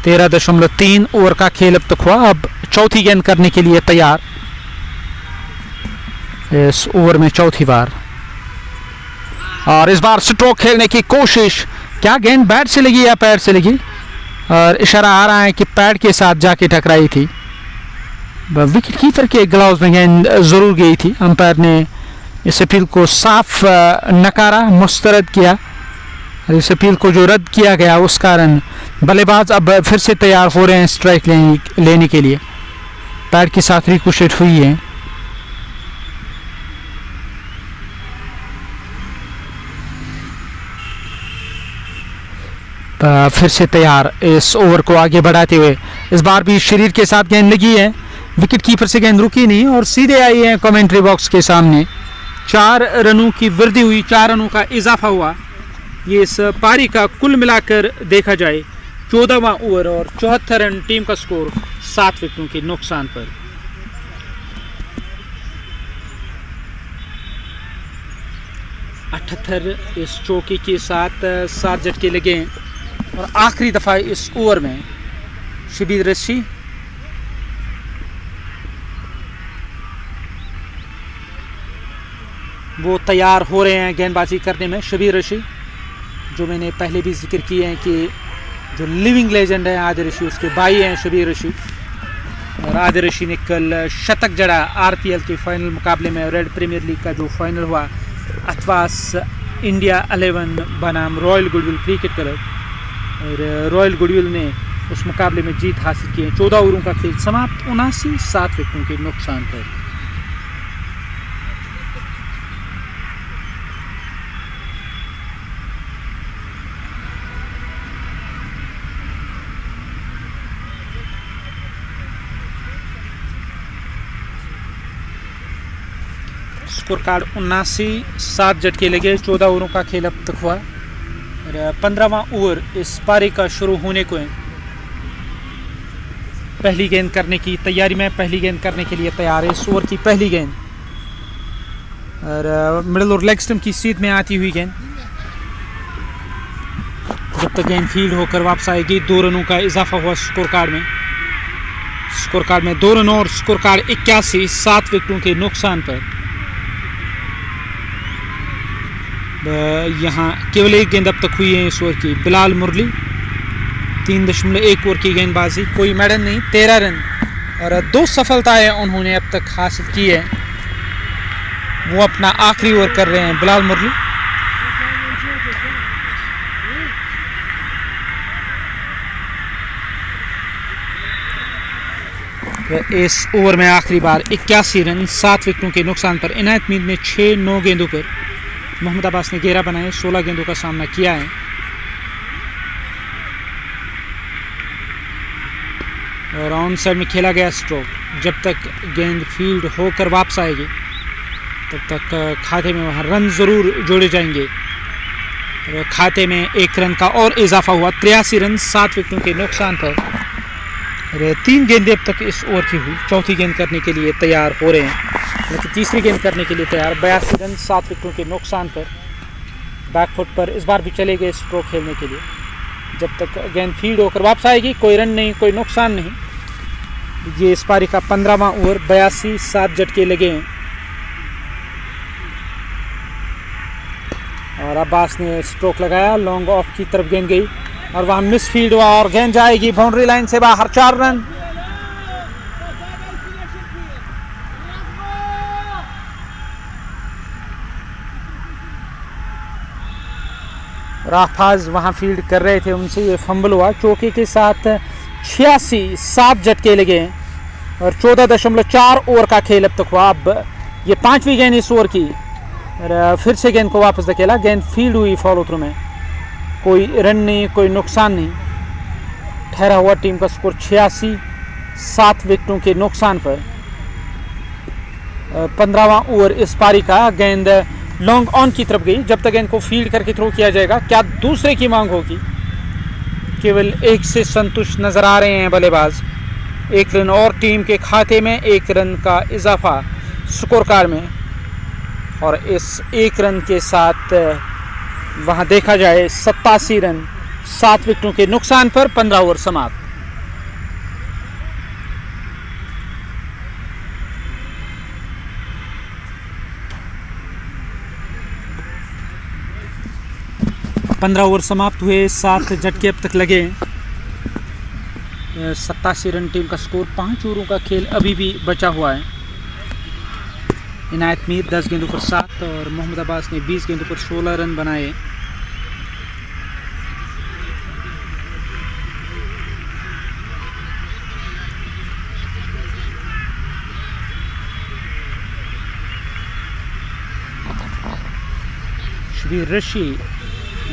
13.3 ओवर का खेल अब तक हुआ। अब चौथी गेंद करने के लिए तैयार इस ओवर में, चौथी बार। और इस बार स्ट्रोक खेलने की कोशिश। क्या गेंद बैट से लगी या पैर से लगी? और इशारा आ रहा है कि पैड के साथ जाके टकराई थी। विकेट कीपर के ग्लव्स में गेंद जरूर गई थी। अंपायर ने इस अपील को साफ नकारा, मुस्तरद किया। और इस अपील को जो रद्द किया गया उस कारण बल्लेबाज अब फिर से तैयार हो रहे हैं स्ट्राइक लेने के लिए। पैड के साथ रिकोशेट हुई है। फिर से तैयार इस ओवर को आगे बढ़ाते हुए। इस बार भी शरीर के साथ गेंद लगी है, विकेट कीपर से गेंद रुकी नहीं और सीधे आई है कमेंट्री बॉक्स के सामने। 4 रनों की वृद्धि हुई, 4 रनों का इजाफा हुआ। ये इस पारी का कुल मिलाकर देखा जाए 14वां ओवर और 74 रन, टीम का स्कोर 7 विकेटों के नुकसान पर। अठहत्तर इस चौके के साथ 7 झटके लगे हैं और आखिरी दफा इस ओवर में शबीर रशीद वो तैयार हो रहे हैं गेंदबाजी करने में। शबीर रशीद जो मैंने पहले भी जिक्र किए हैं कि जो लिविंग लेजेंड है आदिल रशीद, उसके भाई हैं शबीर रशीद। और आदिल रशीद ने कल शतक जड़ा आरपीएल के फाइनल मुकाबले में। रेड प्रीमियर लीग का जो फाइनल हुआ अथवास इंडिया 11 बनाम रॉयल गुडविल क्रिकेट क्लब, और रॉयल गुडविल ने उस मुकाबले में जीत हासिल की है। 14 ओवरों का खेल समाप्त, 79, 7 विकेटों के नुकसान पर। स्कोर कार्ड 79, 7 झटके लगे। 14 ओवरों का खेल अब तक हुआ और 15वां ओवर इस पारी का शुरू होने को है। पहली गेंद करने की तैयारी में, पहली गेंद करने के लिए तैयार है। इस ओवर की पहली गेंद और मिडिल और लेग स्टंप की सीध में आती हुई गेंद। जब तक गेंद फील्ड होकर वापस आएगी 2 रनों का इजाफा हुआ स्कोर कार्ड में। स्कोर कार्ड में 2 रनों और स्कोर कार्ड 81, 7 विकेटों के नुकसान पर। यहाँ केवल 1 गेंद अब तक हुई है इस ओवर की। बिलाल मुरली 3.1 ओवर की गेंदबाजी, कोई मेडल नहीं, 13 रन और 2 सफलताएं उन्होंने अब तक हासिल की है। वो अपना आखिरी ओवर कर रहे हैं बिलाल मुरली। इस ओवर में आखिरी बार 81 रन 7 विकेटों के नुकसान पर इनायत मीर ने 6-9 गेंदों पर मोहम्मद अब्बास ने 11 बनाए, 16 गेंदों का सामना किया है। और ऑन साइड में खेला गया स्ट्रोक। जब तक गेंद फील्ड होकर वापस आएगी तब तक खाते में वहाँ रन ज़रूर जोड़े जाएंगे। खाते में 1 रन का और इजाफा हुआ। 83 रन 7 विकेटों के नुकसान पर। 3 गेंदें अब तक इस ओवर की हुई। चौथी गेंद करने के लिए तैयार हो रहे हैं, लेकिन तीसरी गेंद करने के लिए तैयार। 82 रन 7 विकेटों के नुकसान पर। बैकफुट पर इस बार भी चले गए स्ट्रोक खेलने के लिए। जब तक गेंद फील्ड होकर वापस आएगी कोई रन नहीं, कोई नुकसान नहीं। ये इस पारी का 15वां ओवर। 82 7 झटके लगे हैं और अब्बास ने स्ट्रोक लगाया। लॉन्ग ऑफ की तरफ गेंद गई और वहां मिस फील्ड हुआ और गेंद जाएगी बाउंड्री लाइन से बाहर। 4 रन। राफाज वहां फील्ड कर रहे थे, उनसे ये फंबल हुआ। चौके के साथ 86 7 झटके लगे और 14.4 ओवर का खेल अब तक हुआ। अब ये 5वीं गेंद इस ओवर की। फिर से गेंद को वापस धकेला। गेंद फील्ड हुई फॉलो थ्रू में। कोई रन नहीं, कोई नुकसान नहीं। ठहरा हुआ टीम का स्कोर 86 7 विकेटों के नुकसान पर। 15वां ओवर इस पारी का। गेंद लॉन्ग ऑन की तरफ गई। जब तक गेंद को फील्ड करके थ्रो किया जाएगा, क्या दूसरे की मांग होगी? केवल 1 से संतुष्ट नजर आ रहे हैं बल्लेबाज। 1 रन और टीम के खाते में 1 रन का इजाफा स्कोर कार्ड में। और इस 1 रन के साथ वहां देखा जाए 87 रन 7 विकेटों के नुकसान पर 15 ओवर समाप्त। पंद्रह ओवर समाप्त हुए। 7 झटके अब तक लगे। 87 रन टीम का स्कोर। 5 ओवरों का खेल अभी भी बचा हुआ है। इनायत मीर 10 गेंदों पर 7 और मोहम्मद अब्बास ने 20 गेंदों पर 16 रन बनाए। शबीर रशी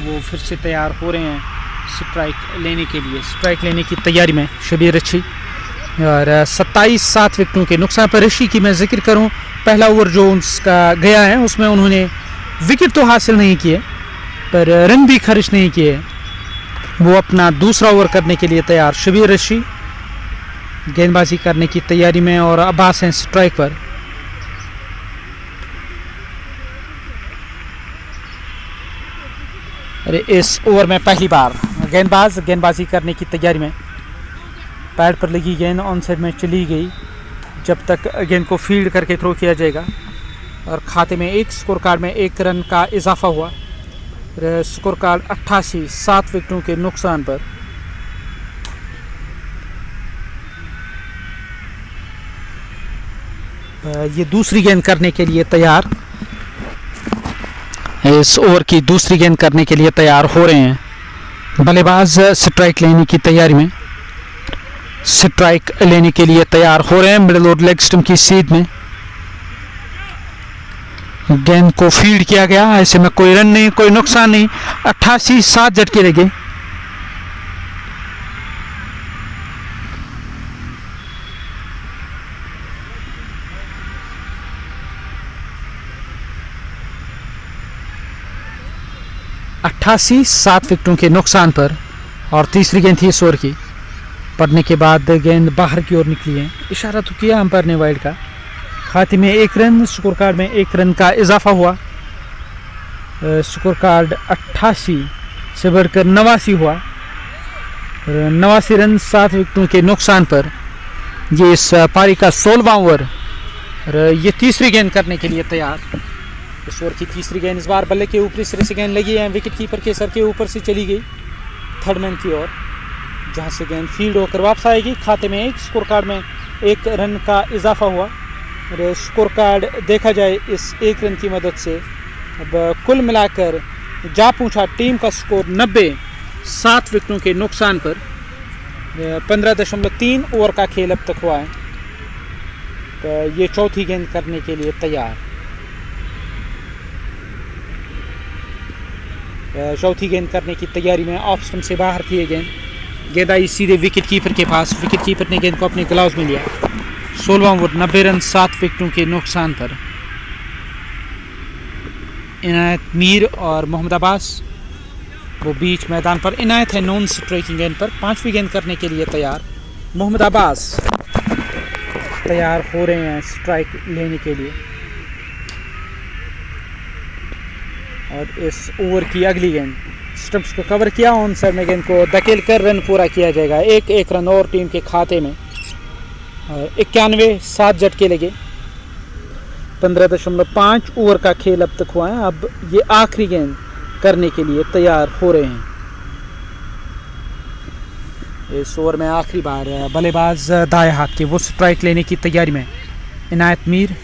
वो फिर से तैयार हो रहे हैं स्ट्राइक लेने के लिए। स्ट्राइक लेने की तैयारी में शबीर रशी। और 27 7 विकेटों के नुकसान पर। रशी की मैं जिक्र करूं, पहला ओवर जो उसका गया है उसमें उन्होंने विकेट तो हासिल नहीं किए पर रन भी खर्च नहीं किए। वो अपना दूसरा ओवर करने के लिए तैयार। शबीर रशी गेंदबाजी करने की तैयारी में और अब्बास हैं स्ट्राइक पर। अरे इस ओवर में पहली बार गेंदबाजी करने की तैयारी में। पैड पर लगी गेंद ऑन साइड में चली गई। जब तक गेंद को फील्ड करके थ्रो किया जाएगा। और खाते में 1 स्कोर कार्ड में 1 रन का इजाफा हुआ। स्कोर कार्ड 88 7 विकेटों के नुकसान पर। ये दूसरी गेंद करने के लिए तैयार। इस ओवर की दूसरी गेंद करने के लिए तैयार हो रहे हैं बल्लेबाज। स्ट्राइक लेने की तैयारी में। स्ट्राइक लेने के लिए तैयार हो रहे हैं मिडिल ऑर्डर लेग स्टंप की सीध में। गेंद को फील्ड किया गया। ऐसे में कोई रन नहीं, कोई नुकसान नहीं। 88 7 झटके लगे। अट्ठासी 7 विकेटों के नुकसान पर। और तीसरी गेंद थी इस ओवर की। पड़ने के बाद गेंद बाहर की ओर निकली है। इशारा तो किया अंपायर ने वाइड का। खाते में 1 रन। स्कोर कार्ड में 1 रन का इजाफा हुआ। स्कोर कार्ड 88 से बढ़कर 89 हुआ। 89 रन 7 विकेटों के नुकसान पर। ये इस पारी का 16वां ओवर। ये तीसरी गेंद करने के लिए तैयार। इस ओवर की तीसरी गेंद इस बार बल्ले के ऊपरी सिरे से गेंद लगी है। विकेट कीपर के सर के ऊपर से चली गई थर्ड मैन की ओर, जहां से गेंद फील्ड होकर वापस आएगी। खाते में 1 स्कोर कार्ड में 1 रन का इजाफा हुआ। और स्कोर कार्ड देखा जाए इस 1 रन की मदद से, अब कुल मिलाकर जा पहुंचा टीम का स्कोर 90, 7 विकेटों के नुकसान पर। 15.3 ओवर का खेल अब तक हुआ है, तो ये चौथी गेंद करने के लिए तैयार। चौथी गेंद करने की तैयारी में ऑफ स्टंप से बाहर थी ये गेंद आई सीधे विकेट कीपर के पास। विकेट कीपर ने गेंद को अपने ग्लव्स में लिया। 16वां ओवर, 90 रन 7 विकेटों के नुकसान पर। इनायत मीर और मोहम्मद अब्बास वो बीच मैदान पर। इनायत है नॉन स्ट्राइकिंग गेंद पर, 5वीं गेंद करने के लिए तैयार। मोहम्मद अब्बास तैयार हो रहे हैं स्ट्राइक लेने के लिए। और इस ओवर की अगली गेंद स्टंप्स को कवर किया, ऑन साइड में गेंद को धकेल कर रन पूरा किया जाएगा। एक रन और टीम के खाते में। और 91, 7 झटके लगे। 15.5 ओवर का खेल अब तक हुआ है। अब ये आखिरी गेंद करने के लिए तैयार हो रहे हैं। इस ओवर में आखिरी बार बल्लेबाज दाएं हाथ के वो स्ट्राइक लेने की तैयारी में। इनायत मीर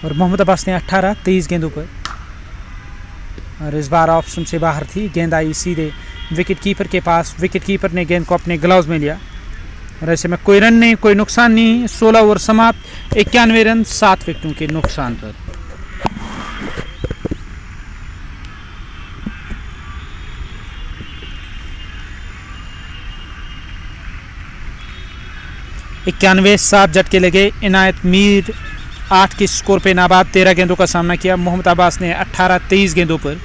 और मोहम्मद अब्बास ने 18, 23 गेंदों पर। और इस बार ऑफ स्टंप से बाहर थी, गेंद आई सीधे विकेट कीपर के पास। विकेट कीपर ने गेंद को अपने ग्लव्स में लिया। और ऐसे में कोई रन नहीं, कोई नुकसान नहीं। 16 ओवर समाप्त, 91 रन 7 विकेटों के नुकसान पर। इक्यानवे 7 झटके लगे। इनायत मीर 8 के स्कोर पे नाबाद 13 गेंदों का सामना किया। मोहम्मद अब्बास ने 18, 23 गेंदों पर।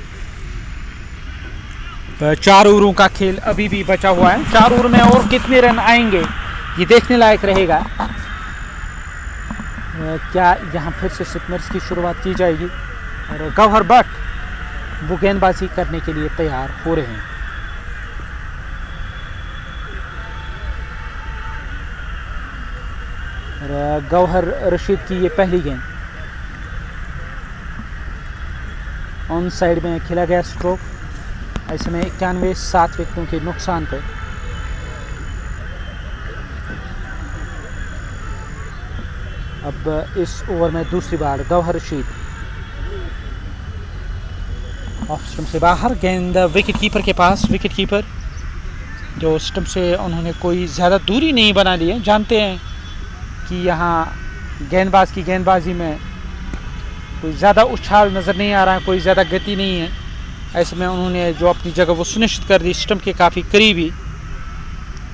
4 ओवरों का खेल अभी भी बचा हुआ है। 4 ओवर में और कितने रन आएंगे ये देखने लायक रहेगा। क्या यहाँ फिर से स्पिनर्स की शुरुआत की जाएगी। और गौहर भट्ट वो गेंदबाजी करने के लिए तैयार हो रहे हैं। और गौहर रशीद की ये पहली गेंद ऑन साइड में खेला गया स्ट्रोक। ऐसे में 91, 7 विकेटों के नुकसान पर। अब इस ओवर में दूसरी बार गौहर रशीद ऑफ स्टंप से बाहर, गेंद विकेट कीपर के पास। विकेट कीपर जो स्टंप से उन्होंने कोई ज़्यादा दूरी नहीं बना ली है। जानते हैं कि यहाँ गेंदबाज की गेंदबाजी में कोई ज़्यादा उछाल नज़र नहीं आ रहा है, कोई ज़्यादा गति नहीं है। ऐसे में उन्होंने जो अपनी जगह वो सुनिश्चित कर दी, स्टंप के काफ़ी करीबी।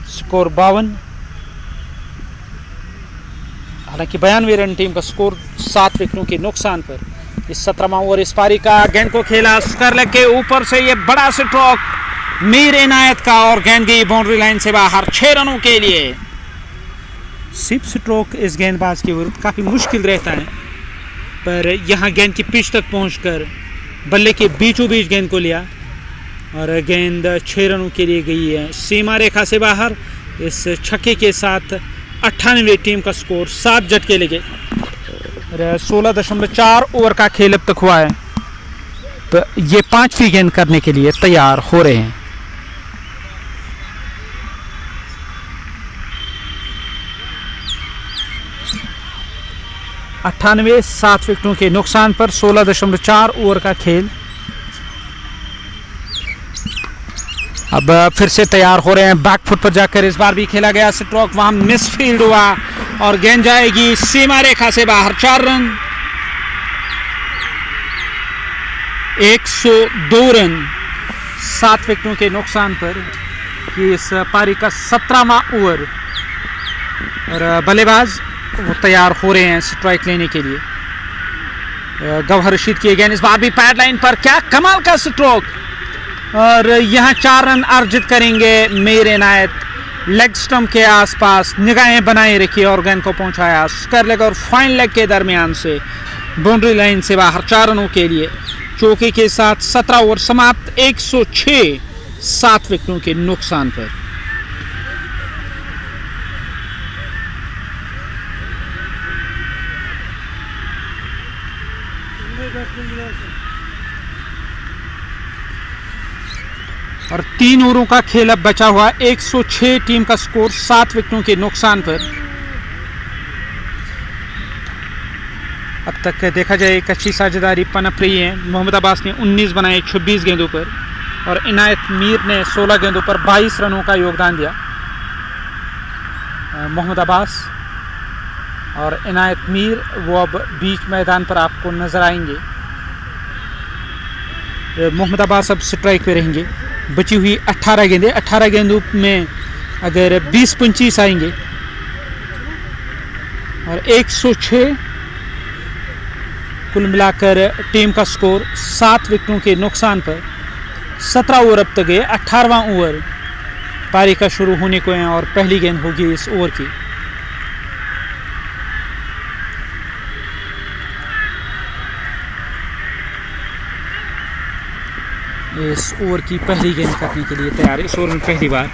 स्कोर 52। हालांकि 92 रन टीम का स्कोर 7 विकेटों के नुकसान पर। इस 17वां ओवर इस पारी का, गेंद को खेला स्क्वायर लेग के ऊपर से, ये बड़ा स्ट्रोक मीर इनायत का और गेंद गई बाउंड्री लाइन से बाहर 6 रनों के लिए। सिप स्ट्रोक इस गेंदबाज के विरुद्ध काफ़ी मुश्किल रहता है, पर यहाँ गेंद की पिच तक पहुंचकर बल्ले के बीचों बीच गेंद को लिया और गेंद 6 रनों के लिए गई है सीमा रेखा से बाहर। इस छक्के के साथ 98 टीम का स्कोर, 7 झटके लगे। 16.4 ओवर का खेल अब तक हुआ है, तो ये 5वीं गेंद करने के लिए तैयार हो रहे हैं। अट्ठानवे 7 विकेटों के नुकसान पर 16.4 ओवर का खेल। अब फिर से तैयार हो रहे हैं बैक फुट पर जाकर। इस बार भी खेला गया स्ट्रोक, वहां मिसफील्ड हुआ और गेंद जाएगी सीमा रेखा से बाहर। 4 रन, 102 रन 7 विकेटों के नुकसान पर। इस पारी का 17वां ओवर और बल्लेबाज वो तैयार हो रहे हैं स्ट्राइक लेने के लिए। गौहर रशीद की गेंद इस बार भी पैड लाइन पर, क्या कमाल का स्ट्रोक। और यहाँ 4 रन अर्जित करेंगे मीर इनायत। लेग स्टंप के आसपास निगाहें बनाए रखी और गेंद को पहुंचाया स्क्वायर लेग और फाइन लेग के दरमियान से बाउंड्री लाइन से बाहर 4 रनों के लिए। चौके के साथ 17 ओवर समाप्त, 106 7 विकेटों के नुकसान पर। और 3 ओवरों का खेल अब बचा हुआ, 106 टीम का स्कोर, 7 विकेटों के नुकसान पर। अब तक देखा जाए एक अच्छी साझेदारी पनप रही है। मोहम्मद अब्बास ने 19 बनाए 26 गेंदों पर और इनायत मीर ने 16 गेंदों पर 22 रनों का योगदान दिया। मोहम्मद अब्बास और इनायत मीर वो अब बीच मैदान पर आपको नज़र आएंगे। मोहम्मद अब्बास अब स्ट्राइक पे रहेंगे। बची हुई 18 गेंदें, 18 गेंदों में अगर 20-25 आएंगे और 106 कुल मिलाकर टीम का स्कोर 7 विकेटों के नुकसान पर 17 ओवर अब तक गए। 18वां ओवर पारी का शुरू होने को है और पहली गेंद होगी इस ओवर की। इस ओवर की पहली गेंद करने के लिए तैयार। इस ओवर में पहली बार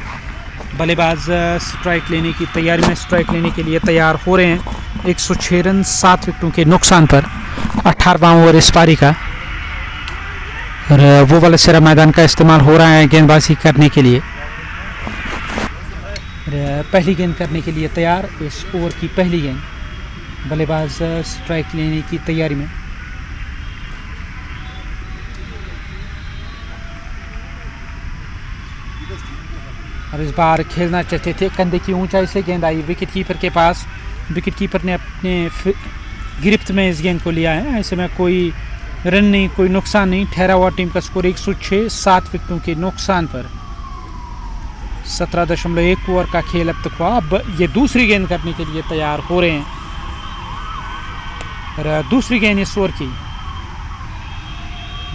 बल्लेबाज स्ट्राइक लेने की तैयारी में स्ट्राइक लेने के लिए तैयार हो रहे हैं। 106 रन 7 विकेटों के नुकसान पर 18वां ओवर इस पारी का और वो वाला सिरा मैदान का इस्तेमाल हो रहा है गेंदबाजी करने के लिए। पहली गेंद करने के लिए तैयार। इस ओवर की पहली गेंद बल्लेबाज स्ट्राइक लेने की तैयारी में। और इस बार खेलना चाहते थे, कंधे की ऊंचाई से गेंद आई विकेट कीपर के पास। विकेट कीपर ने अपने गिरफ्त में इस गेंद को लिया है। ऐसे में कोई रन नहीं, कोई नुकसान नहीं। ठहरा हुआ टीम का स्कोर 106 7 विकेटों के नुकसान पर 17.1 ओवर का खेल अब तक हुआ। अब ये दूसरी गेंद करने के लिए तैयार हो रहे हैं और दूसरी गेंद इस ओवर की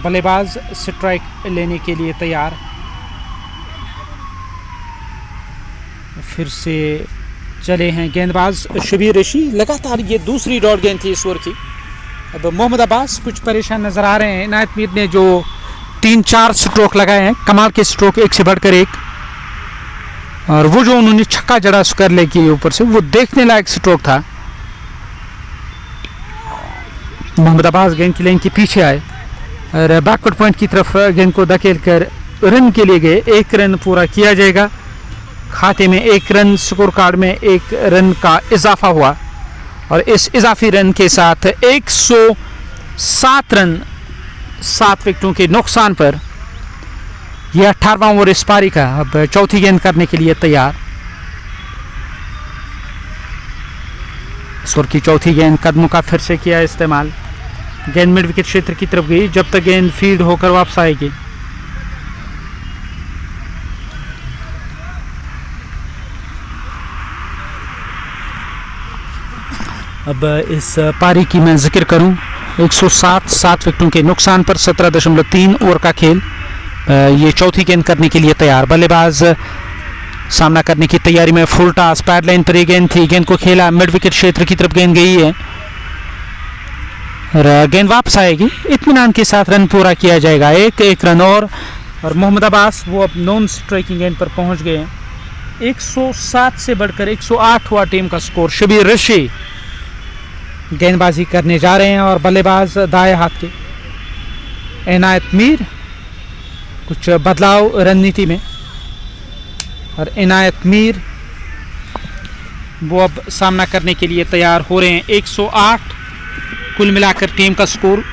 बल्लेबाज स्ट्राइक लेने के लिए तैयार। फिर से चले हैं गेंदबाज शबीर रशी। लगातार ये दूसरी डॉट गेंद थी इस ओवर की। अब मोहम्मद अब्बास कुछ परेशान नजर आ रहे हैं। इनायत मीर ने जो 3-4 स्ट्रोक लगाए हैं, कमाल के स्ट्रोक, एक से बढ़कर एक, और वो जो उन्होंने छक्का जड़ा कर ले के ऊपर से, वो देखने लायक स्ट्रोक था। मोहम्मद अब्बास गेंद की लाइन के पीछे आए और बैकवर्ड पॉइंट की तरफ गेंद को धकेल कर रन के लिए गए। 1 रन पूरा किया जाएगा। खाते में 1 रन, स्कोर कार्ड में 1 रन का इजाफा हुआ और इस इजाफी रन के साथ 107 रन 7 विकेटों के नुकसान पर यह 18वां ओवर इस पारी का। अब चौथी गेंद करने के लिए तैयार। इस ओवर की चौथी गेंद, कदमों का फिर से किया इस्तेमाल। गेंद मिड विकेट क्षेत्र की तरफ गई। जब तक गेंद फील्ड होकर वापस आएगी अब इस पारी की मैं जिक्र करूं, 107 7 विकेटों के नुकसान पर 17.3 ओवर का खेल। ये चौथी गेंद करने के लिए तैयार। बल्लेबाज सामना करने की तैयारी में। फुल टॉस, पैड लाइन पर गेंद थी, गेंद को खेला, मिड विकेट क्षेत्र की तरफ गेंद गई है और गेंद वापस आएगी। इत्मीनान के साथ रन पूरा किया जाएगा। एक रन और मोहम्मद अब्बास वो अब नॉन स्ट्राइकिंग एंड पर पहुंच गए हैं। 107 से बढ़कर 108 हुआ टीम का स्कोर। शबीर रशी गेंदबाजी करने जा रहे हैं और बल्लेबाज दाएं हाथ के इनायत मीर। कुछ बदलाव रणनीति में और इनायत मीर वो अब सामना करने के लिए तैयार हो रहे हैं। 108 कुल मिलाकर टीम का स्कोर।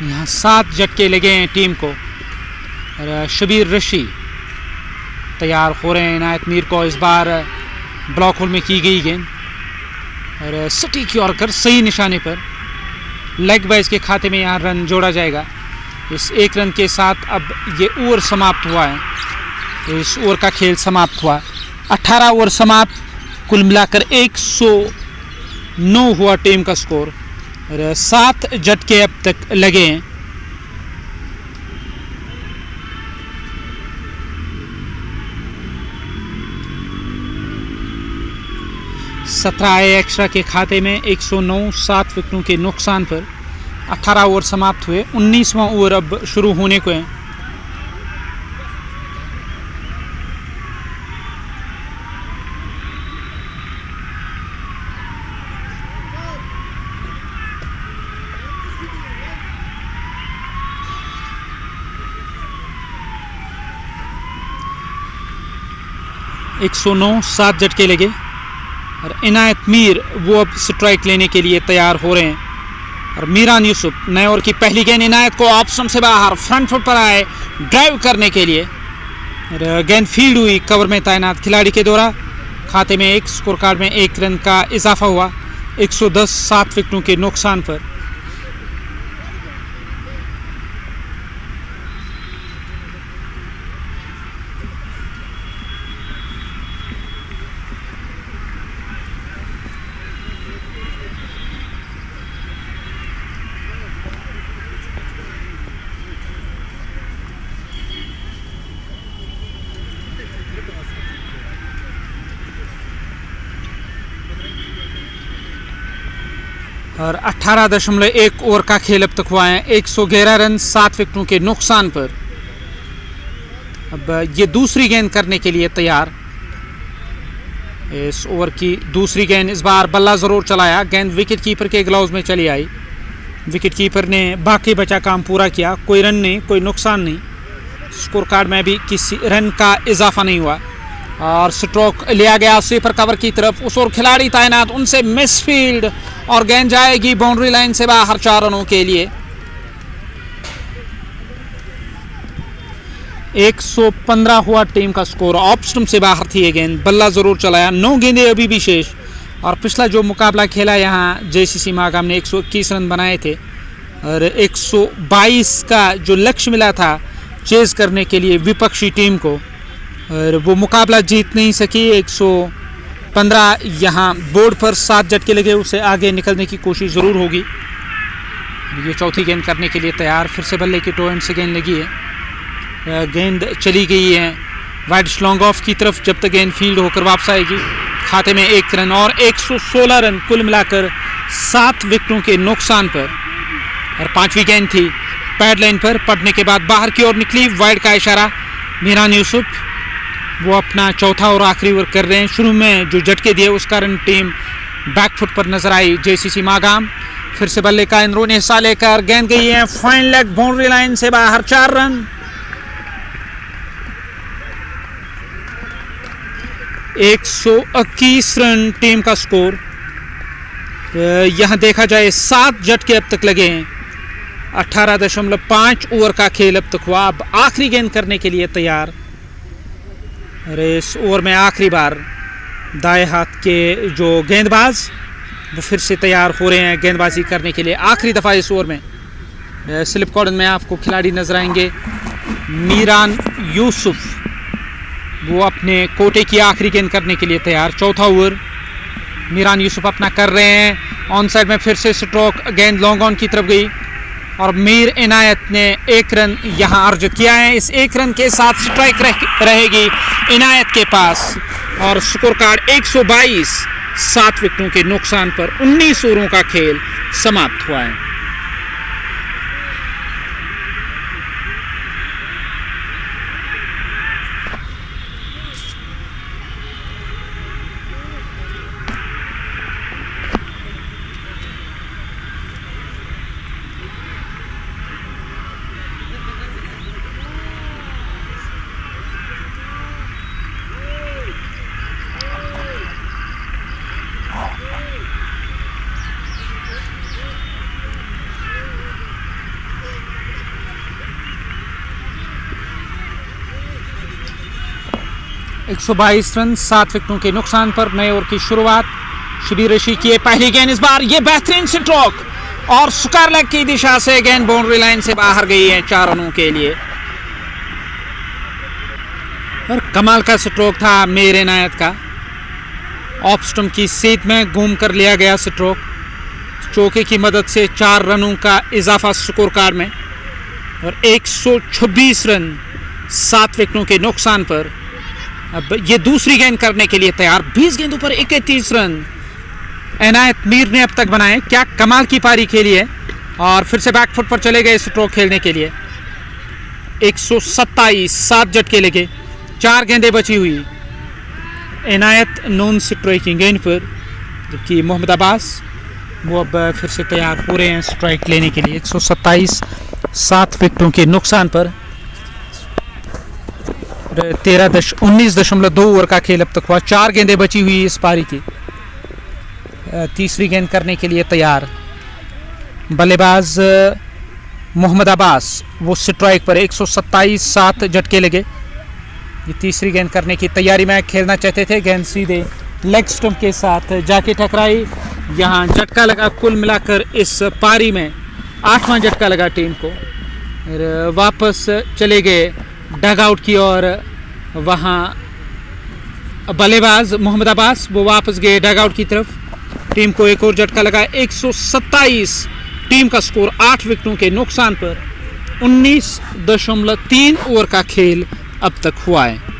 यहाँ 7 झटके लगे हैं टीम को और शबीर रशी तैयार हो रहे हैं। इनायत मीर को इस बार ब्लॉक होल में की गई गेंद और सटीक की ओर कर सही निशाने पर लेग बाइज के खाते में यहाँ रन जोड़ा जाएगा। इस 1 रन के साथ अब ये ओवर समाप्त हुआ है। तो इस ओवर का खेल समाप्त हुआ। 18 ओवर समाप्त, कुल मिलाकर 109 हुआ टीम का स्कोर और 7 झटके अब तक लगे हैं। आए एक्स्ट्रा के खाते में 109 7 विकेटों के नुकसान पर 18 ओवर समाप्त हुए। 19वां ओवर अब शुरू होने को है। एक 109 7 झटके लगे और इनायत मीर वो अब स्ट्राइक लेने के लिए तैयार हो रहे हैं। और मीरान यूसुफ नए ओवर की पहली गेंद इनायत को ऑफ स्टंप से बाहर फ्रंट फुट पर आए ड्राइव करने के लिए, और गेंद फील्ड हुई कवर में तैनात खिलाड़ी के द्वारा। खाते में एक स्कोर कार्ड में 1 रन का इजाफा हुआ 110 7 विकेटों के नुकसान पर। और 18.1 ओवर का खेल अब तक हुआ है 111 रन 7 विकेटों के नुकसान पर। अब ये दूसरी गेंद करने के लिए तैयार। इस ओवर की दूसरी गेंद इस बार बल्ला जरूर चलाया, गेंद विकेट कीपर के ग्लव्स में चली आई। विकेट कीपर ने बाकी बचा काम पूरा किया, कोई रन नहीं, कोई नुकसान नहीं। स्कोर कार्ड में भी किसी रन का इजाफा नहीं हुआ और स्ट्रोक लिया गया स्वीपर कवर की तरफ। उस ओर खिलाड़ी तैनात, उनसे मिस फील्ड और गेंद जाएगी बाउंड्री लाइन से बाहर 4 रनों के लिए। 115 हुआ टीम का स्कोर। ऑफ स्टंप से बाहर थी ये गेंद, बल्ला जरूर चलाया। 9 गेंदें अभी भी शेष। और पिछला जो मुकाबला खेला यहाँ जेसीसी मागाम ने 121 रन बनाए थे और 122 का जो लक्ष्य मिला था चेज करने के लिए विपक्षी टीम को, और वो मुकाबला जीत नहीं सकी। 115 यहाँ बोर्ड पर 7 झटके लगे, उसे आगे निकलने की कोशिश ज़रूर होगी। ये चौथी गेंद करने के लिए तैयार। फिर से बल्ले की टो एंड से गेंद लगी है, गेंद चली गई है वाइड लॉन्ग ऑफ की तरफ। जब तक गेंद फील्ड होकर वापस आएगी खाते में 1 रन और 116 रन कुल मिलाकर 7 विकेटों के नुकसान पर। और 5वीं गेंद थी पैड लाइन पर पड़ने के बाद बाहर की ओर निकली, वाइड का इशारा। मीरान यूसुफ वो अपना चौथा और आखिरी ओवर कर रहे हैं। शुरू में जो झटके दिए उस कारण टीम बैकफुट पर नजर आई जेसीसी मागाम। फिर से बल्ले का अंदरूनी हिस्सा लेकर गेंद गई है फाइन लेग बाउंड्री लाइन से बाहर 4 रन। 121 रन टीम का स्कोर। यहां देखा जाए 7 झटके अब तक लगे हैं। 18.5 ओवर का खेल अब तक हुआ। अब आखिरी गेंद करने के लिए तैयार। अरे इस ओवर में आखिरी बार दाएं हाथ के जो गेंदबाज वो फिर से तैयार हो रहे हैं गेंदबाजी करने के लिए। आखिरी दफ़ा इस ओवर में स्लिप कॉर्डन में आपको खिलाड़ी नजर आएंगे। मीरान यूसुफ वो अपने कोटे की आखिरी गेंद करने के लिए तैयार। चौथा ओवर मीरान यूसुफ अपना कर रहे हैं। ऑन साइड में फिर से स्ट्रोक, गेंद लॉन्ग ऑन की तरफ गई और मीर इनायत ने 1 रन यहां अर्जित किया है। इस 1 रन के साथ स्ट्राइक रहेगी इनायत के पास और स्कोर कार्ड 122 7 विकेटों के नुकसान पर 19 ओवरों का खेल समाप्त हुआ है। एक 122 रन 7 विकेटों के नुकसान पर नए ओवर की शुरुआत। शिबीर रशीद की पहली गेंद, इस बार ये बेहतरीन स्ट्रोक और स्क्वायर लेग की दिशा से गेंद बाउंड्री लाइन से बाहर गई है 4 रनों के लिए। और कमाल का स्ट्रोक था मीर इनायत का। ऑफ स्टंप की सीध में घूम कर लिया गया स्ट्रोक। चौके की मदद से 4 रनों का इजाफा स्कोर कार्ड में और 126 रन 7 विकेटों के नुकसान पर। अब ये दूसरी गेंद करने के लिए तैयार। 20 गेंदों पर 31 रन इनायत मीर ने अब तक बनाए। क्या कमाल की पारी खेली है और फिर से बैकफुट पर चले गए स्ट्रोक खेलने के लिए। 127 7 झटके लगे, 4 गेंदें बची हुई। इनायत नॉन स्ट्राइकिंग गेंद पर, जबकि मोहम्मद अब्बास वो अब फिर से तैयार हो रहे हैं स्ट्राइक लेने के लिए। 127 7 विकेटों के नुकसान पर 19.2 ओवर का खेल अब तक हुआ। 4 गेंदें बची हुई इस पारी की। तीसरी गेंद करने के लिए तैयार। बल्लेबाज मोहम्मद अब्बास वो स्ट्राइक पर 127 7 झटके लगे। ये तीसरी गेंद करने की तैयारी में खेलना चाहते थे, गेंद सीधे लेग स्टंप के साथ जाके टकराई, यहाँ झटका लगा। कुल मिलाकर इस पारी में 8वां झटका लगा टीम को। वापस चले गए डग आउट की ओर, वहाँ बल्लेबाज मोहम्मद अब्बास वो वापस गए डग आउट की तरफ। टीम को एक और झटका लगा 127। टीम का स्कोर 8 विकेटों के नुकसान पर 19.3 ओवर का खेल अब तक हुआ है।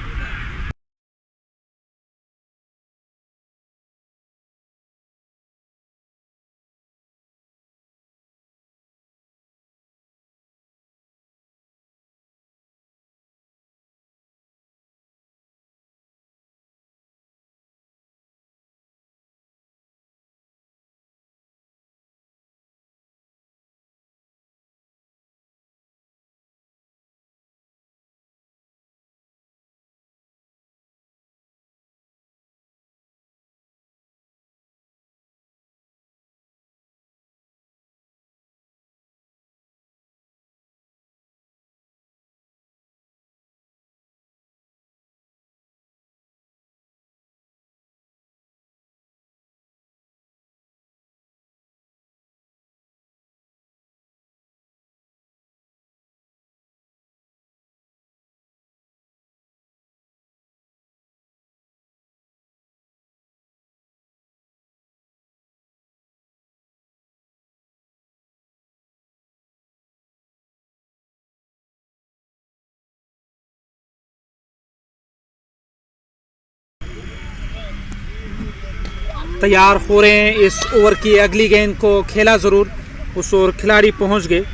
तैयार हो रहे हैं इस ओवर की अगली गेंद को खेला ज़रूर। उस ओवर खिलाड़ी पहुंच गए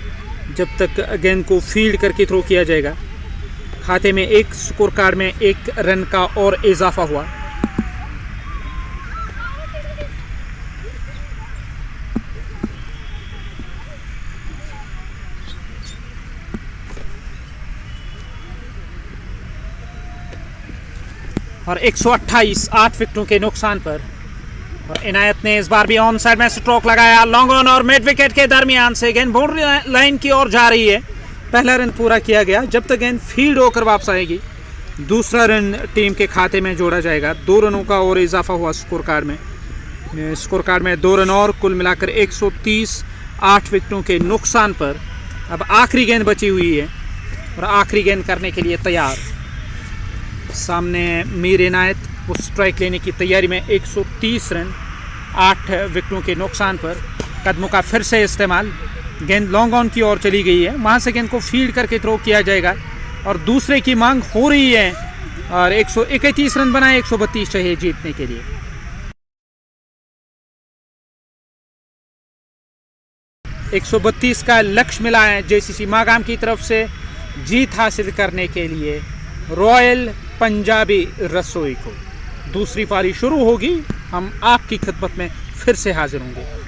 जब तक गेंद को फील्ड करके थ्रो किया जाएगा। खाते में एक स्कोर कार्ड में 1 रन का और इजाफा हुआ। और 128 8 विकेटों के नुकसान पर। और इनायत ने इस बार भी ऑन साइड में स्ट्रोक लगाया। लॉन्ग ऑन और मिड विकेट के दरमियान से गेंद बाउंड्री लाइन की ओर जा रही है। पहला रन पूरा किया गया। जब तक गेंद फील्ड होकर वापस आएगी दूसरा रन टीम के खाते में जोड़ा जाएगा। 2 रनों का और इजाफा हुआ स्कोर कार्ड में। स्कोर कार्ड में 2 रन और कुल मिलाकर 130 8 विकेटों के नुकसान पर। अब आखिरी गेंद बची हुई है और आखिरी गेंद करने के लिए तैयार। सामने मीर इनायत वो स्ट्राइक लेने की तैयारी में 130 रन 8 विकेटों के नुकसान पर। कदमों का फिर से इस्तेमाल। गेंद लॉन्ग ऑन की ओर चली गई है। वहाँ से गेंद को फील्ड करके थ्रो किया जाएगा और दूसरे की मांग हो रही है। और 131 रन बनाए, 132 चाहिए जीतने के लिए। एक 132 का लक्ष्य मिला है जेसीसी मागाम की तरफ से जीत हासिल करने के लिए रॉयल पंजाबी रसोई को। दूसरी पारी शुरू होगी, हम आपकी खिदमत में फिर से हाजिर होंगे।